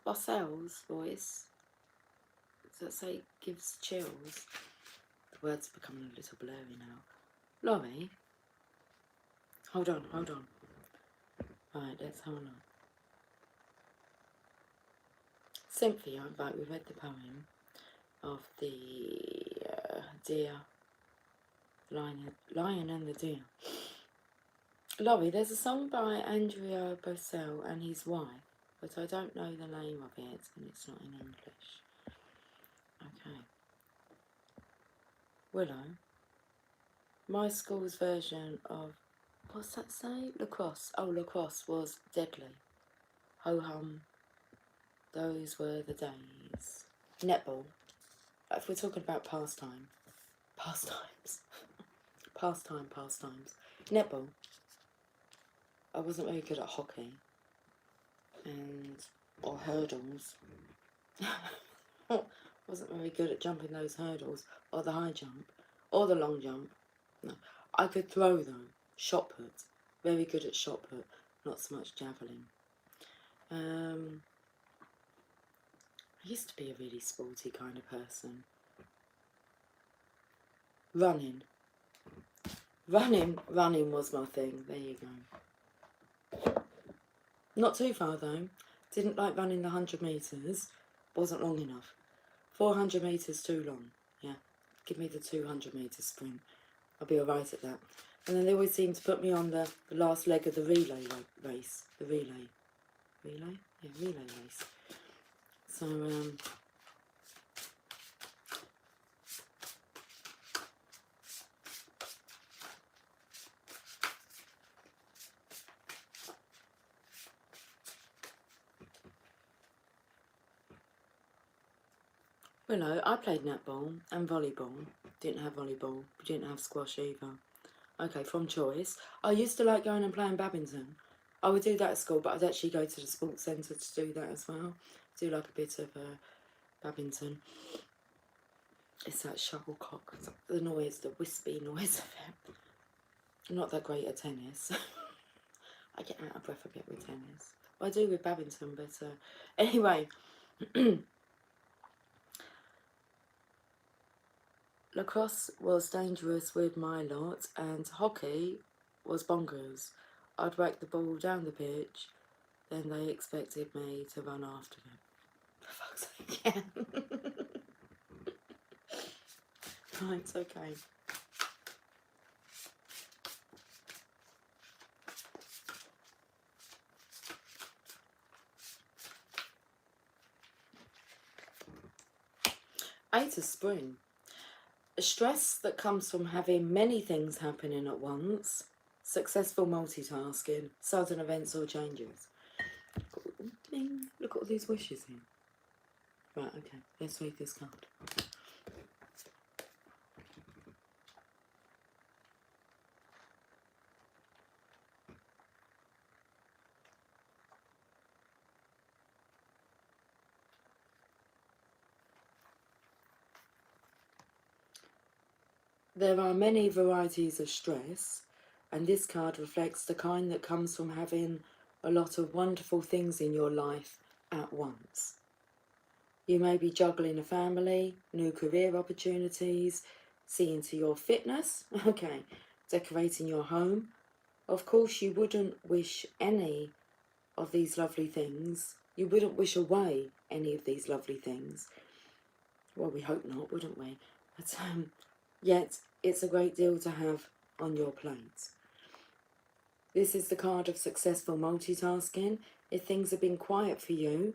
Bossel's voice. Does that say gives chills? The words are becoming a little blurry now. Laurie? Hold on. Right, let's hold on. Cynthia, right, we read the poem of the deer, lion and the deer. Laurie, there's a song by Andrea Bocelli and his wife, but I don't know the name of it, and it's not in English. Okay. Willow. My school's version of, what's that say? Lacrosse. Oh, lacrosse was deadly. Ho-hum. Those were the days. Netball. If we're talking about pastimes. Pastimes. Netball. I wasn't very good at hockey. Or hurdles. Wasn't very good at jumping those hurdles. Or the high jump. Or the long jump. No. I could throw though. Shot put. Very good at shot put. Not so much javelin. I used to be a really sporty kind of person. Running was my thing. There you go. Not too far though. Didn't like running the 100 metres. Wasn't long enough. 400 metres too long. Yeah. Give me the 200 metre sprint. I'll be alright at that. And then they always seem to put me on the last leg of the relay race. The relay. Relay? Yeah, relay race. So, Willow, I played netball and volleyball. Didn't have volleyball. Didn't have squash either. Okay, from choice. I used to like going and playing badminton. I would do that at school, but I'd actually go to the sports centre to do that as well. Do like a bit of badminton. It's that shuttlecock, the noise, the wispy noise of it. I'm not that great at tennis. I get out of breath a bit with tennis. Well, I do with badminton, but anyway. Lacrosse was dangerous with my lot, and hockey was bonkers. I'd whack the ball down the pitch, then they expected me to run after them. For fuck's sake, yeah. Right, okay. Eight of Spring. A stress that comes from having many things happening at once. successful multitasking, sudden events or changes. Bing. Look at all these wishes here. Right, okay, let's read this card. There are many varieties of stress, and this card reflects the kind that comes from having a lot of wonderful things in your life at once. You may be juggling a family, new career opportunities, seeing to your fitness, okay, decorating your home. Of course, you wouldn't wish any of these lovely things. You wouldn't wish away any of these lovely things. Well, we hope not, wouldn't we? But yet, it's a great deal to have on your plate. This is the card of successful multitasking. If things have been quiet for you,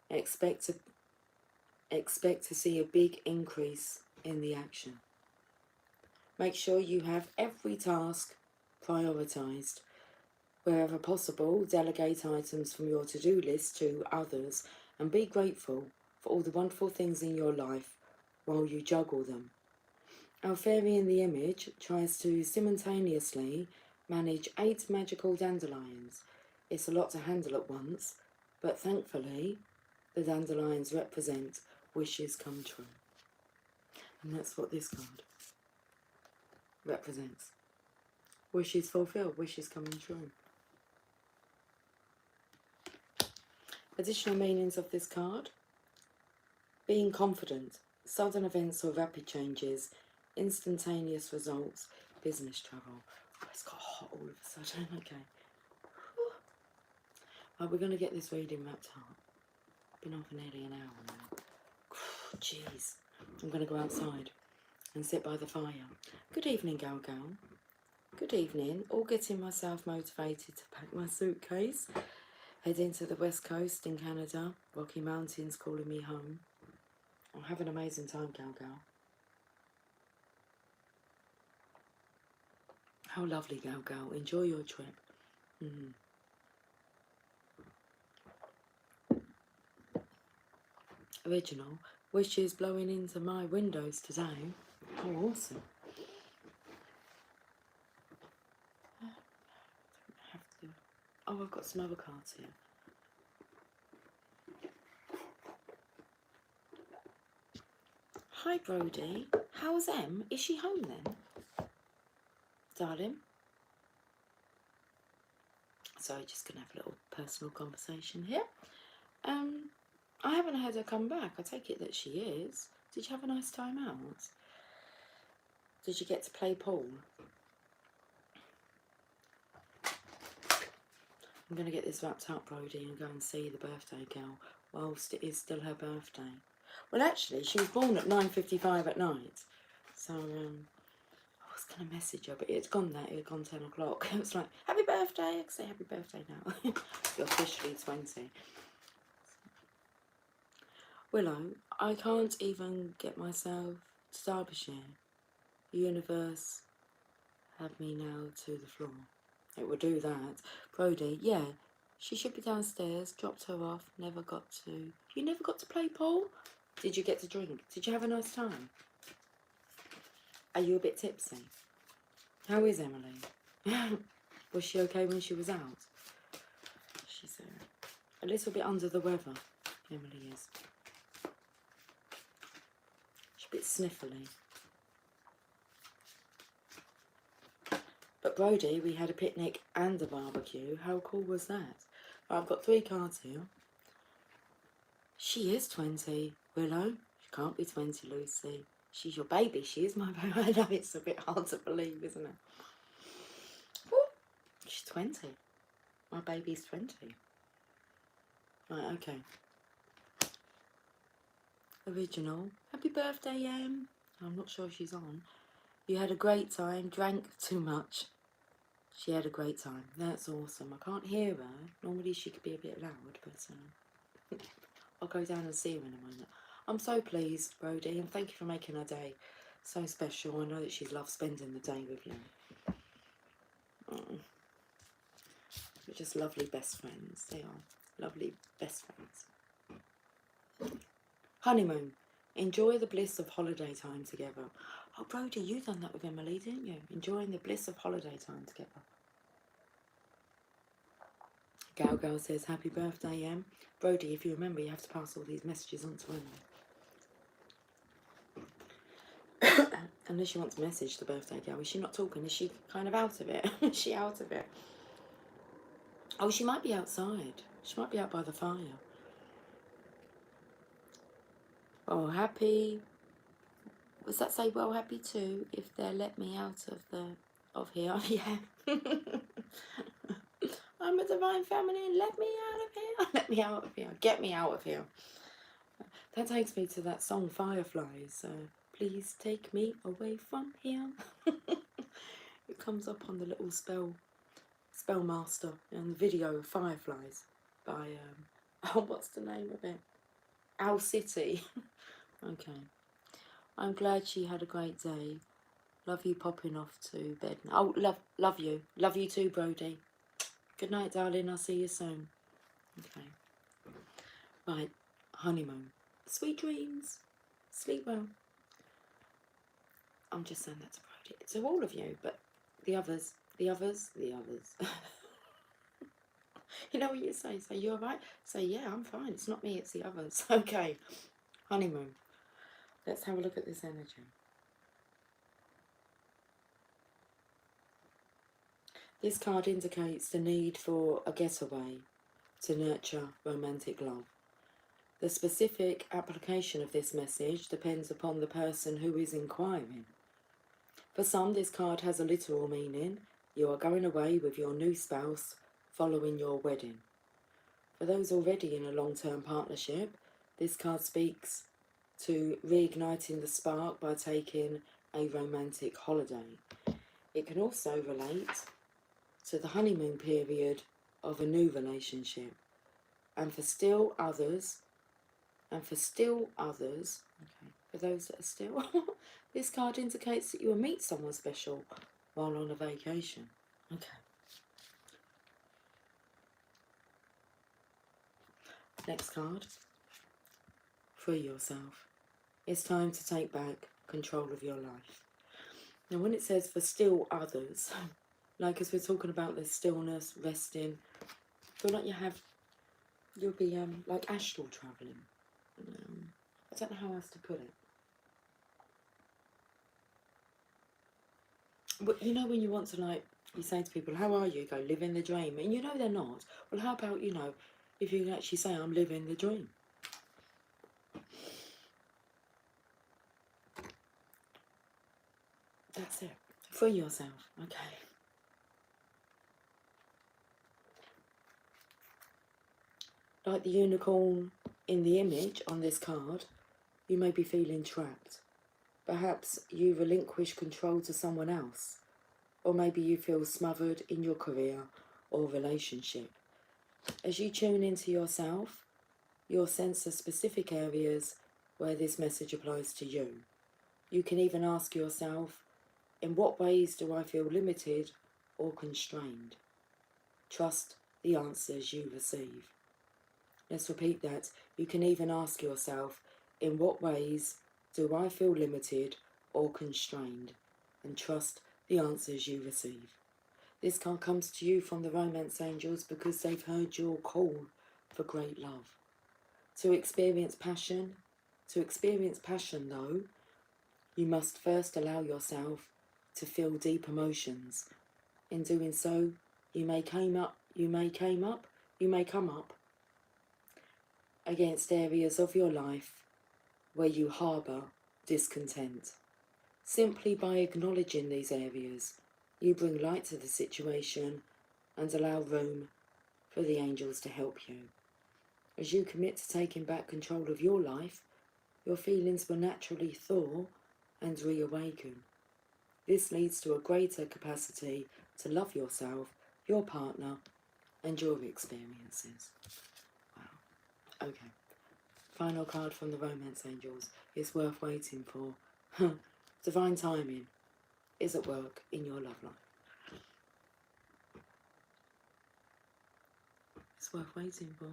expect to see a big increase in the action. Make sure you have every task prioritised. Wherever possible, delegate items from your to-do list to others and be grateful for all the wonderful things in your life while you juggle them. Our fairy in the image tries to simultaneously manage 8 magical dandelions. It's a lot to handle at once, but thankfully the dandelions represent wishes come true. And that's what this card represents. Wishes fulfilled, wishes coming true. Additional meanings of this card: being confident, sudden events or rapid changes, instantaneous results, business travel. Oh, it's got hot all of a sudden. Okay. Right, we're going to get this reading wrapped up. Been on for nearly an hour now. Jeez. I'm going to go outside and sit by the fire. Good evening, Gal Gal. Good evening. All getting myself motivated to pack my suitcase. Heading to the west coast in Canada. Rocky Mountains calling me home. I'll have an amazing time, Gal Gal. How lovely, Gal Gal. Enjoy your trip. Original. Wishes blowing into my windows today. Oh, awesome. Oh, I've got some other cards here. Hi, Brody. How's Em? Is she home then? Darling? Sorry, just going to have a little personal conversation here. I haven't heard her come back. I take it that she is. Did you have a nice time out? Did you get to play pool? I'm going to get this wrapped up, Brody, and go and see the birthday girl whilst it is still her birthday. Well, actually, she was born at 9:55 at night. So, I was going to message her, but it had gone 10 o'clock. It was like, happy birthday. I can say happy birthday now. You're officially 20. Willow, I can't even get myself to Derbyshire. The universe had me nailed to the floor. It will do that. Brody, yeah, she should be downstairs, dropped her off, never got to... You never got to play pool? Did you get to drink? Did you have a nice time? Are you a bit tipsy? How is Emily? Was she okay when she was out? She's a little bit under the weather, Emily is. She's a bit sniffly. But Brody, we had a picnic and a barbecue. How cool was that? I've got 3 cards here. She is 20, Willow. She can't be 20, Lucy. She's your baby. She is my baby. I know it's a bit hard to believe, isn't it? Ooh, she's 20. My baby's 20. Right, okay. Original. Happy birthday, Em. I'm not sure she's on. You had a great time, drank too much. She had a great time. That's awesome. I can't hear her. Normally she could be a bit loud, but I'll go down and see her in a moment. I'm so pleased, Brody, and thank you for making her day so special. I know that she loves spending the day with you. They're just lovely best friends. They are lovely best friends. Honeymoon. Enjoy the bliss of holiday time together. Oh, Brody, you done that with Emily, didn't you? Enjoying the bliss of holiday time together. Gal Gal says, happy birthday, Em. Brody, if you remember, you have to pass all these messages on to Emily. Unless she wants to message the birthday girl. Is she not talking? Is she kind of out of it? Is she out of it? Oh, she might be outside. She might be out by the fire. Oh, happy. Was that say, well, happy too, if they let me out of here? Yeah. I'm a divine feminine. Let me out of here. Let me out of here. Get me out of here. That takes me to that song, Fireflies. Please take me away from here. It comes up on the little Spellmaster and the video of Fireflies by, oh, what's the name of it? Owl City. Okay. I'm glad she had a great day. Love you popping off to bed. Oh, love you. Love you too, Brody. Good night, darling. I'll see you soon. Okay. Right. Honeymoon. Sweet dreams. Sleep well. I'm just saying that to Brody. To all of you, but the others. You know what you say? Say, you alright? Say, yeah, I'm fine. It's not me, it's the others. Okay. Honeymoon. Let's have a look at this energy. This card indicates the need for a getaway to nurture romantic love. The specific application of this message depends upon the person who is inquiring. For some, this card has a literal meaning. You are going away with your new spouse following your wedding. For those already in a long-term partnership, this card speaks to reigniting the spark by taking a romantic holiday. It can also relate to the honeymoon period of a new relationship. And for still others, okay, for those that are still, this card indicates that you will meet someone special while on a vacation. Okay. Next card. Free yourself. It's time to take back control of your life. Now when it says for still others, like as we're talking about this stillness, resting, I feel like you'll be like astral travelling. I don't know how else to put it. But you know when you want to, like, you say to people, how are you? Go, living the dream. And you know they're not. Well, how about, you know, if you can actually say, I'm living the dream. That's it. Free yourself. Okay. Like the unicorn in the image on this card, you may be feeling trapped. Perhaps you relinquish control to someone else. Or maybe you feel smothered in your career or relationship. As you tune into yourself, you'll sense the specific areas where this message applies to you. You can even ask yourself, in what ways do I feel limited or constrained? Trust the answers you receive. Let's repeat that. You can even ask yourself, in what ways do I feel limited or constrained? And trust the answers you receive. This card comes to you from the romance angels because they've heard your call for great love. To experience passion though, you must first allow yourself to feel deep emotions. In doing so, you may come up against areas of your life where you harbour discontent. Simply by acknowledging these areas, you bring light to the situation and allow room for the angels to help you. As you commit to taking back control of your life, your feelings will naturally thaw and reawaken. This leads to a greater capacity to love yourself, your partner, and your experiences. Wow. Okay. Final card from the romance angels is worth waiting for. Divine timing is at work in your love life. It's worth waiting for.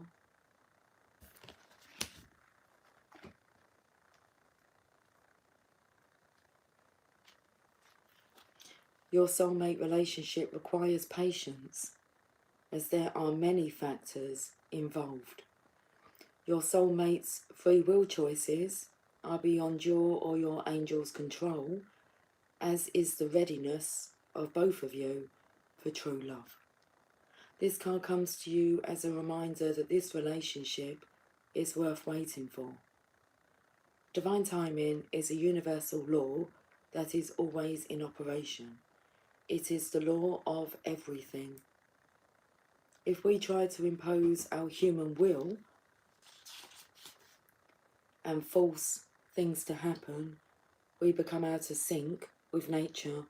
Your soulmate relationship requires patience, as there are many factors involved. Your soulmate's free will choices are beyond your or your angel's control, as is the readiness of both of you for true love. This card comes to you as a reminder that this relationship is worth waiting for. Divine timing is a universal law that is always in operation. It is the law of everything. If we try to impose our human will and force things to happen, we become out of sync with nature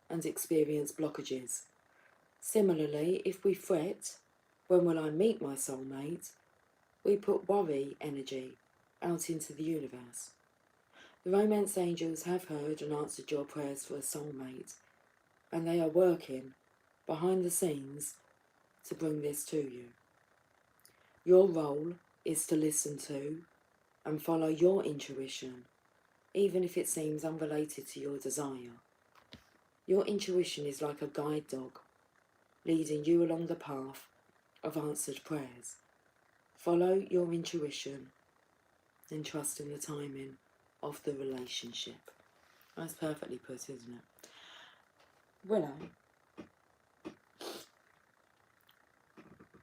and experience blockages. Similarly, if we fret, when will I meet my soulmate, we put worry energy out into the universe. The romance angels have heard and answered your prayers for a soulmate, and they are working behind the scenes to bring this to you. Your role is to listen to and follow your intuition, even if it seems unrelated to your desire. Your intuition is like a guide dog, leading you along the path of answered prayers. Follow your intuition and trust in the timing of the relationship. That's perfectly put, isn't it? Willow.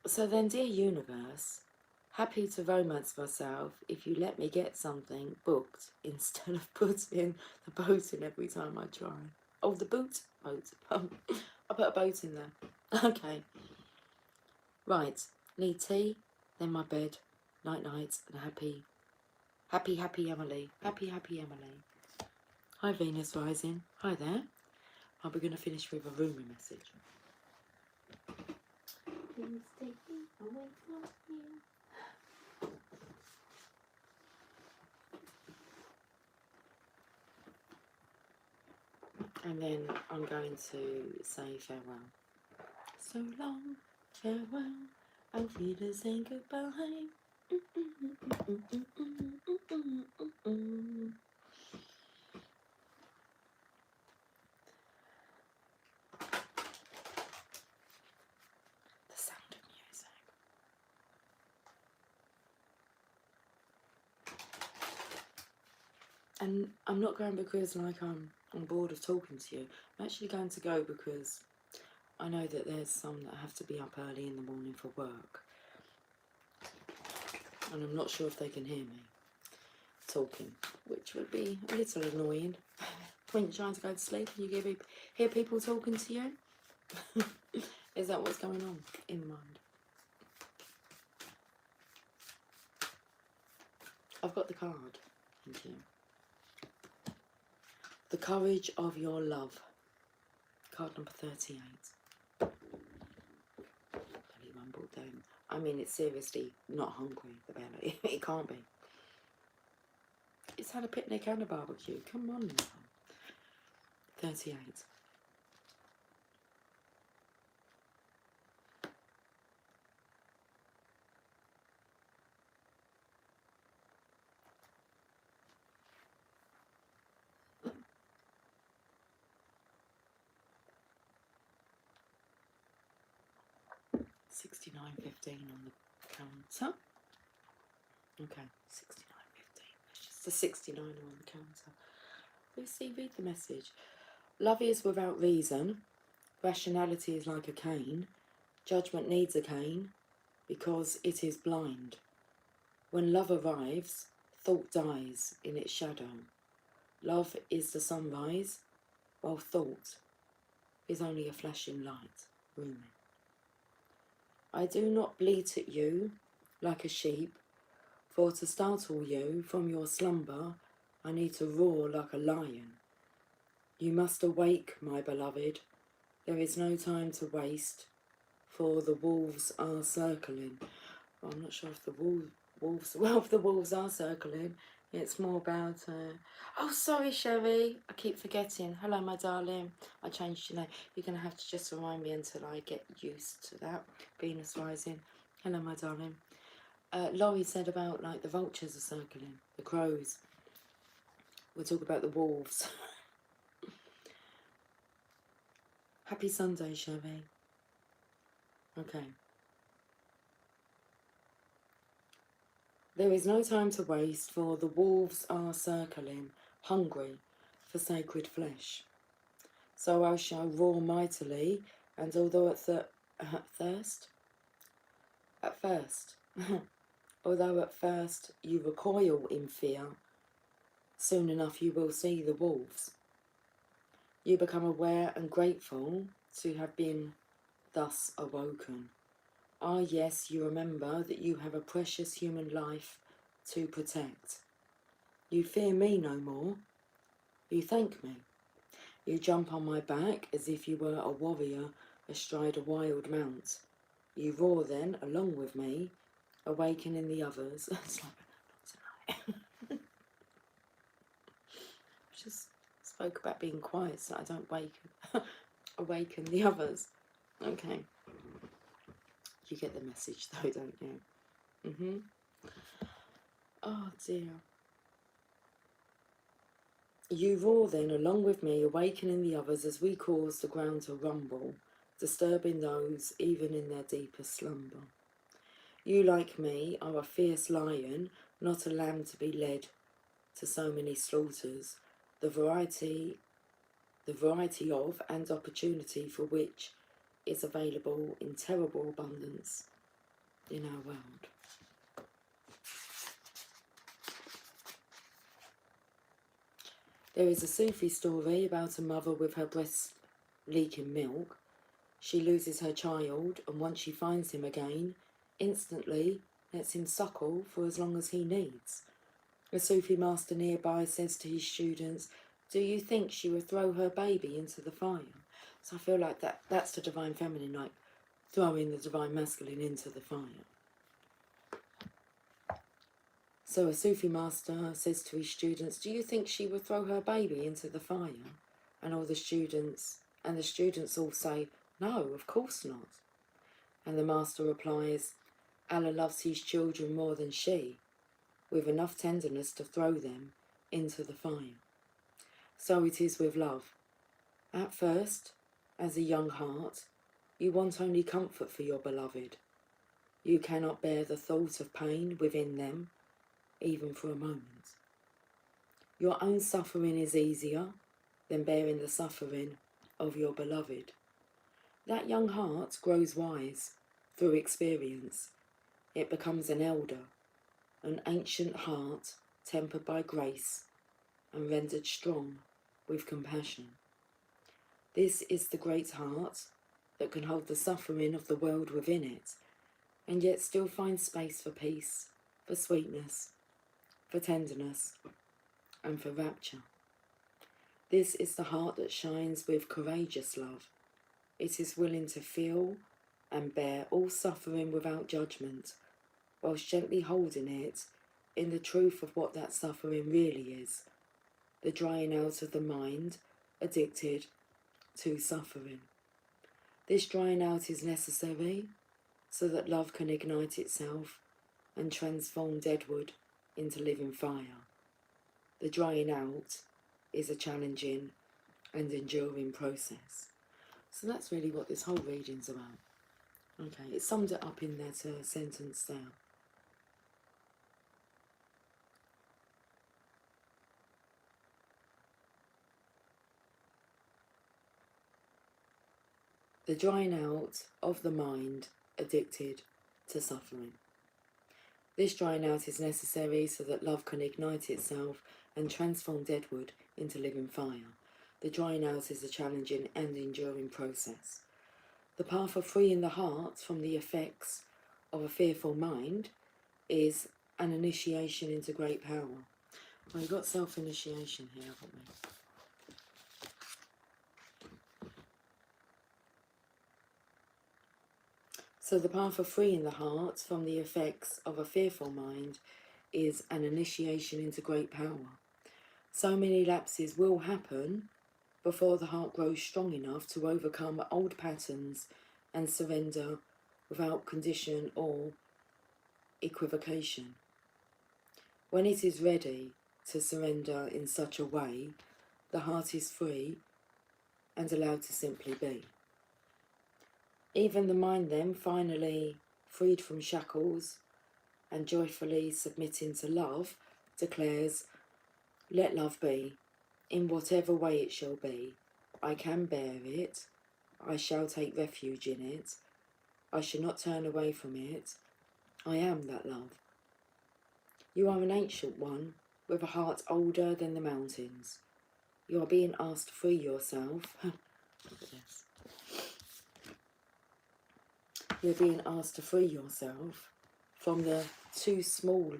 So then, dear universe, happy to romance myself if you let me get something booked instead of putting the boat in every time I try. Oh, the boat. I put a boat in there. Okay. Right. Need tea, then my bed. Night night and happy Emily. Happy Emily. Hi Venus rising. Hi there. Are we going to finish with a Rumi message? Please take me away from you. And then I'm going to say farewell. So long, farewell, Auf Wiedersehen, goodbye. The sound of music. And I'm not going because like I'm bored of talking to you. I'm actually going to go because I know that there's some that have to be up early in the morning for work. And I'm not sure if they can hear me talking, which would be a little annoying. When you're trying to go to sleep and you hear people talking to you. Is that what's going on in mind? I've got the card. Thank you. The Courage of Your Love. Card number 38. Belly rumbled down. I mean, it's seriously not hungry, the belly. It can't be. It's had a picnic and a barbecue. Come on now. 38. $69.15 on the counter. Okay, $69.15. That's just the 69 on the counter. Lucy, read the message. Love is without reason. Rationality is like a cane. Judgment needs a cane because it is blind. When love arrives, thought dies in its shadow. Love is the sunrise, while thought is only a flashing light. Rumi. I do not bleat at you like a sheep, for to startle you from your slumber, I need to roar like a lion. You must awake, my beloved. There is no time to waste, for the wolves are circling. Well, I'm not sure if the wolves, well, if the wolves are circling, it's more about, oh, sorry, Sherry, I keep forgetting. Hello, my darling. I changed your name. You're going to have to just remind me until I get used to that. Venus rising. Hello, my darling. Laurie said about like the vultures are circling, the crows. We'll talk about the wolves. Happy Sunday, Sherry. Okay. There is no time to waste, for the wolves are circling, hungry for sacred flesh. So I shall roar mightily, and although although at first you recoil in fear, soon enough you will see the wolves. You become aware and grateful to have been thus awoken. Ah, yes, you remember that you have a precious human life to protect. You fear me no more. You thank me. You jump on my back as if you were a warrior astride a wild mount. You roar then, along with me, awakening the others. It's like, not tonight. Just spoke about being quiet so I don't awaken the others. Okay. You get the message though, don't you? Oh dear. You roar then, along with me, awakening the others as we cause the ground to rumble, disturbing those even in their deepest slumber. You, like me, are a fierce lion, not a lamb to be led to so many slaughters, the variety of and opportunity for which is available in terrible abundance in our world. There is a Sufi story about a mother with her breast leaking milk. She loses her child, and once she finds him again, instantly lets him suckle for as long as he needs. A Sufi master nearby says to his students, "Do you think she would throw her baby into the fire?" So I feel like that's the divine feminine, like throwing the divine masculine into the fire. So a Sufi master says to his students, "Do you think she would throw her baby into the fire?" And the students all say, "No, of course not." And the master replies, "Allah loves his children more than she, with enough tenderness to throw them into the fire." So it is with love. At first, as a young heart, you want only comfort for your beloved. You cannot bear the thought of pain within them, even for a moment. Your own suffering is easier than bearing the suffering of your beloved. That young heart grows wise through experience. It becomes an elder, an ancient heart tempered by grace and rendered strong with compassion. This is the great heart that can hold the suffering of the world within it, and yet still find space for peace, for sweetness, for tenderness, and for rapture. This is the heart that shines with courageous love. It is willing to feel and bear all suffering without judgment, whilst gently holding it in the truth of what that suffering really is, the drying out of the mind addicted to suffering. This drying out is necessary so that love can ignite itself and transform dead wood into living fire. The drying out is a challenging and enduring process. So that's really what this whole reading's about. Okay, it summed it up in that sentence there. The drying out of the mind addicted to suffering. This drying out is necessary so that love can ignite itself and transform dead wood into living fire. The drying out is a challenging and enduring process. The path of freeing the heart from the effects of a fearful mind is an initiation into great power. Well, you've got self-initiation here, haven't we? So the path of freeing the heart from the effects of a fearful mind is an initiation into great power. So many lapses will happen before the heart grows strong enough to overcome old patterns and surrender without condition or equivocation. When it is ready to surrender in such a way, the heart is free and allowed to simply be. Even the mind then, finally freed from shackles and joyfully submitting to love, declares, let love be, in whatever way it shall be. I can bear it, I shall take refuge in it, I shall not turn away from it, I am that love. You are an ancient one, with a heart older than the mountains. You are being asked to free yourself. Look at this. You're being asked to free yourself from the too small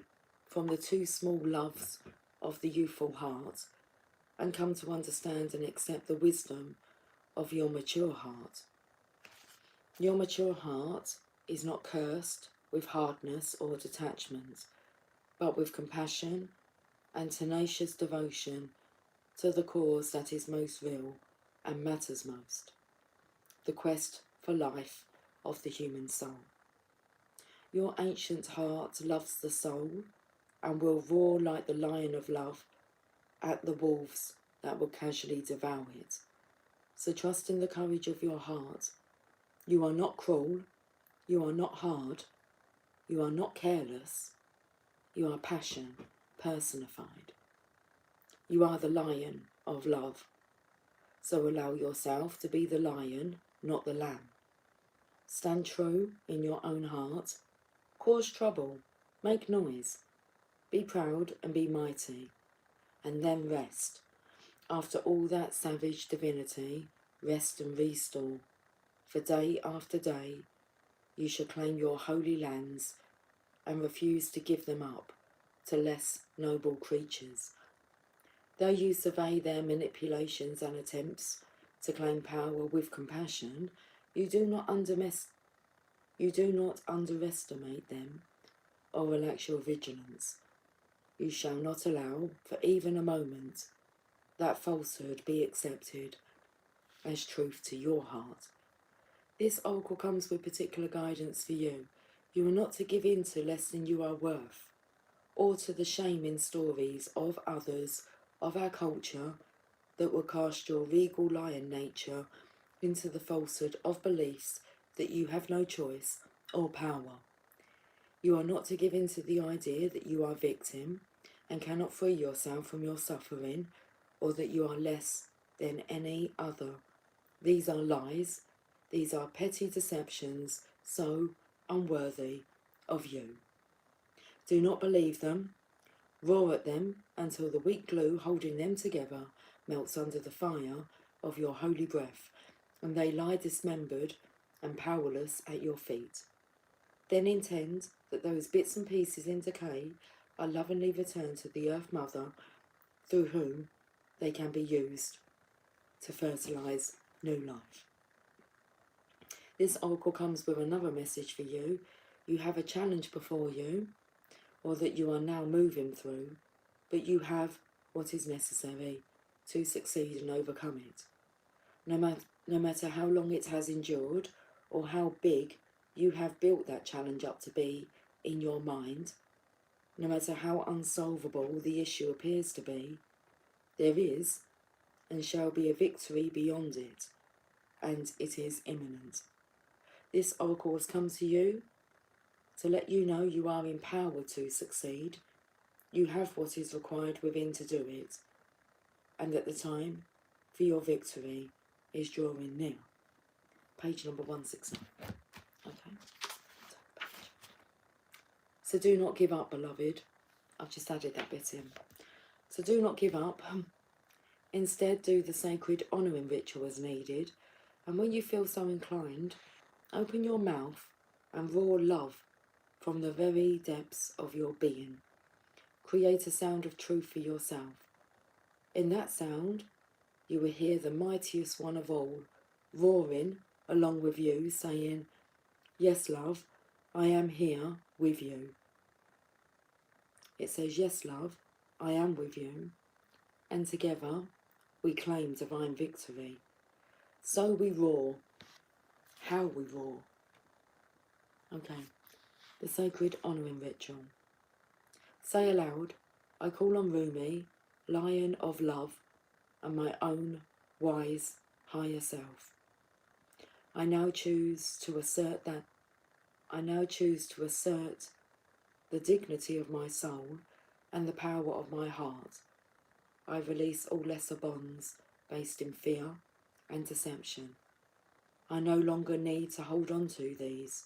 loves of the youthful heart, and come to understand and accept the wisdom of your mature heart. Your mature heart is not cursed with hardness or detachment, but with compassion and tenacious devotion to the cause that is most real and matters most, the quest for life of the human soul. Your ancient heart loves the soul and will roar like the lion of love at the wolves that will casually devour it. So trust in the courage of your heart. You are not cruel, you are not hard, you are not careless, you are passion personified. You are the lion of love. So allow yourself to be the lion, not the lamb. Stand true in your own heart, cause trouble, make noise, be proud and be mighty, and then rest. After all that savage divinity, rest and restore. For day after day, you shall claim your holy lands and refuse to give them up to less noble creatures. Though you survey their manipulations and attempts to claim power with compassion, you do not underestimate them or relax your vigilance. You shall not allow, for even a moment, that falsehood be accepted as truth to your heart. This oracle comes with particular guidance for you. You are not to give in to less than you are worth, or to the shame in stories of others, of our culture, that will cast your regal lion nature into the falsehood of beliefs that you have no choice or power. You are not to give in to the idea that you are victim and cannot free yourself from your suffering, or that you are less than any other. These are lies, these are petty deceptions, so unworthy of you. Do not believe them, roar at them until the weak glue holding them together melts under the fire of your holy breath, and they lie dismembered and powerless at your feet. Then intend that those bits and pieces in decay are lovingly returned to the Earth Mother, through whom they can be used to fertilise new life. This oracle comes with another message for you. You have a challenge before you, or that you are now moving through, but you have what is necessary to succeed and overcome it. No matter how long it has endured, or how big you have built that challenge up to be in your mind, no matter how unsolvable the issue appears to be, there is and shall be a victory beyond it, and it is imminent. This oracle has come to you to let you know you are empowered to succeed. You have what is required within to do it, and that the time for your victory is drawing near. Page number 169. Okay. So do not give up, beloved. I've just added that bit in. So do not give up. Instead, do the sacred honouring ritual as needed, and when you feel so inclined, open your mouth and roar love from the very depths of your being. Create a sound of truth for yourself. In that sound, you will hear the mightiest one of all, roaring along with you, saying, yes, love, I am here with you. It says, yes, love, I am with you, and together we claim divine victory. So we roar. How we roar. Okay. The sacred honouring ritual. Say aloud, I call on Rumi, Lion of Love, and my own wise higher self. I now choose to assert the dignity of my soul and the power of my heart. I release all lesser bonds based in fear and deception. I no longer need to hold on to these.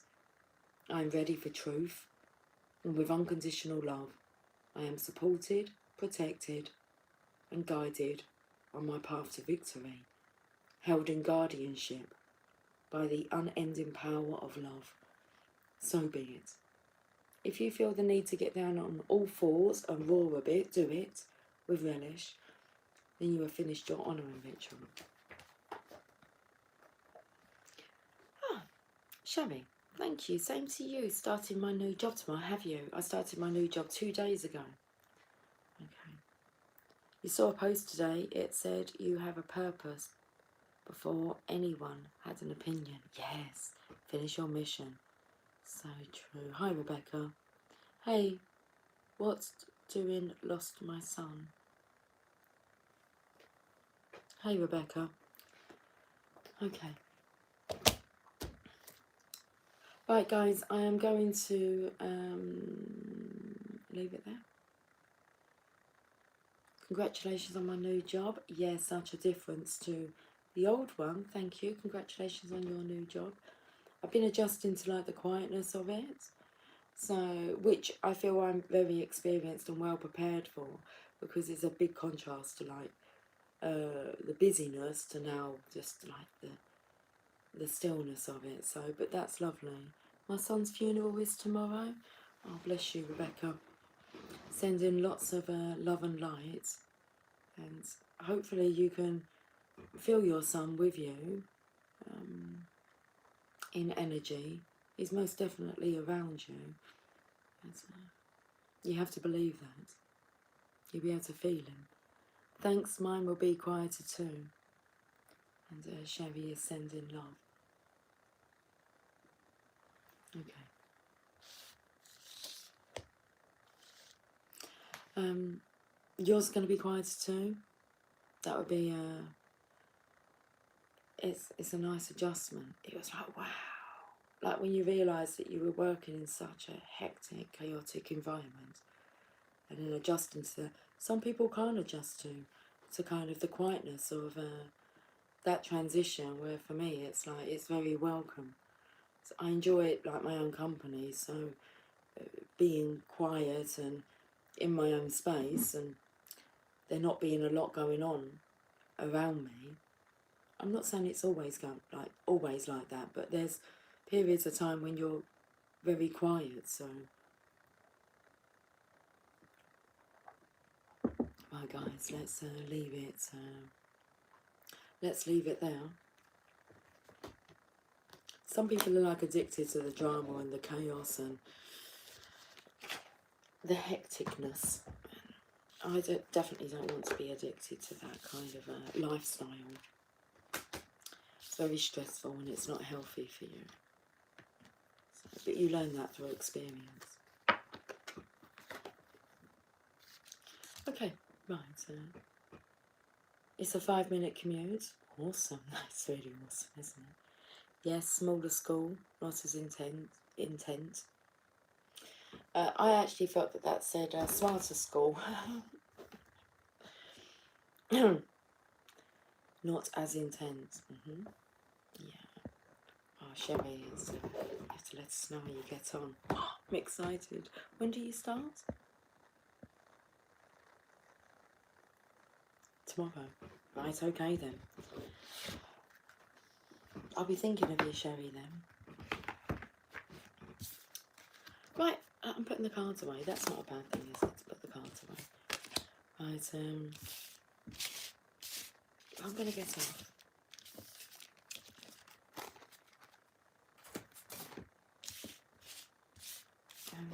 I am ready for truth, and with unconditional love, I am supported, protected, and guided on my path to victory, held in guardianship by the unending power of love. So be it. If you feel the need to get down on all fours and roar a bit, do it with relish. Then you have finished your honouring ritual. Ah, Sherry, thank you. Same to you. Starting my new job tomorrow, have you? I started my new job 2 days ago. Okay. You saw a post today. It said you have a purpose before anyone had an opinion. Yes. Finish your mission. So true. Hi, Rebecca. Hey, what's doing lost my son? Hey, Rebecca. Okay. Right, guys, I am going to leave it there. Congratulations on my new job. Yeah, such a difference to the old one. Thank you. Congratulations on your new job. I've been adjusting to like the quietness of it. So, which I feel I'm very experienced and well prepared for, because it's a big contrast to like the busyness to now just like the stillness of it. So, but that's lovely. My son's funeral is tomorrow. Oh, bless you, Rebecca. Sending lots of love and light, and hopefully you can feel your son with you in energy. He's most definitely around you. And, you have to believe that. You'll be able to feel him. Thanks, mine will be quieter too. And Sherry is sending love. Okay. Yours going to be quieter too. That would be it's a nice adjustment. It was like, wow. Like when you realise that you were working in such a hectic, chaotic environment, and then adjusting to some people can't adjust to kind of the quietness of that transition, where for me it's like it's very welcome. So I enjoy it like my own company, so being quiet and in my own space, and there not being a lot going on around me. I'm not saying it's always like that, but there's periods of time when you're very quiet. So, right, guys, let's leave it. Let's leave it there. Some people are like addicted to the drama and the chaos and the hecticness. I definitely don't want to be addicted to that kind of lifestyle. It's very stressful and it's not healthy for you. So, but you learn that through experience. Okay, right. It's a 5-minute commute. Awesome. That's really awesome, isn't it? Yes, smaller school, not as intent. I actually felt that said smarter school. Not as intense. Yeah. Oh, Sherry, you have to let us know how you get on. I'm excited. When do you start? Tomorrow. Right, okay then. I'll be thinking of you, Sherry, then. Right, I'm putting the cards away. That's not a bad thing, is it, to put the cards away? Right, I'm going to get off. And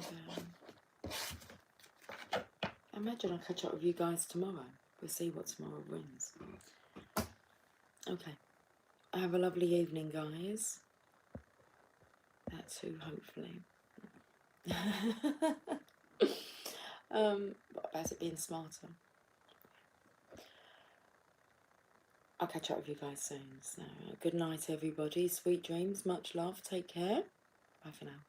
imagine I'll catch up with you guys tomorrow. We'll see what tomorrow brings. Okay. Have a lovely evening, guys. too, hopefully. What about it being smarter? I'll catch up with you guys soon. So, good night, everybody. Sweet dreams. Much love. Take care. Bye for now.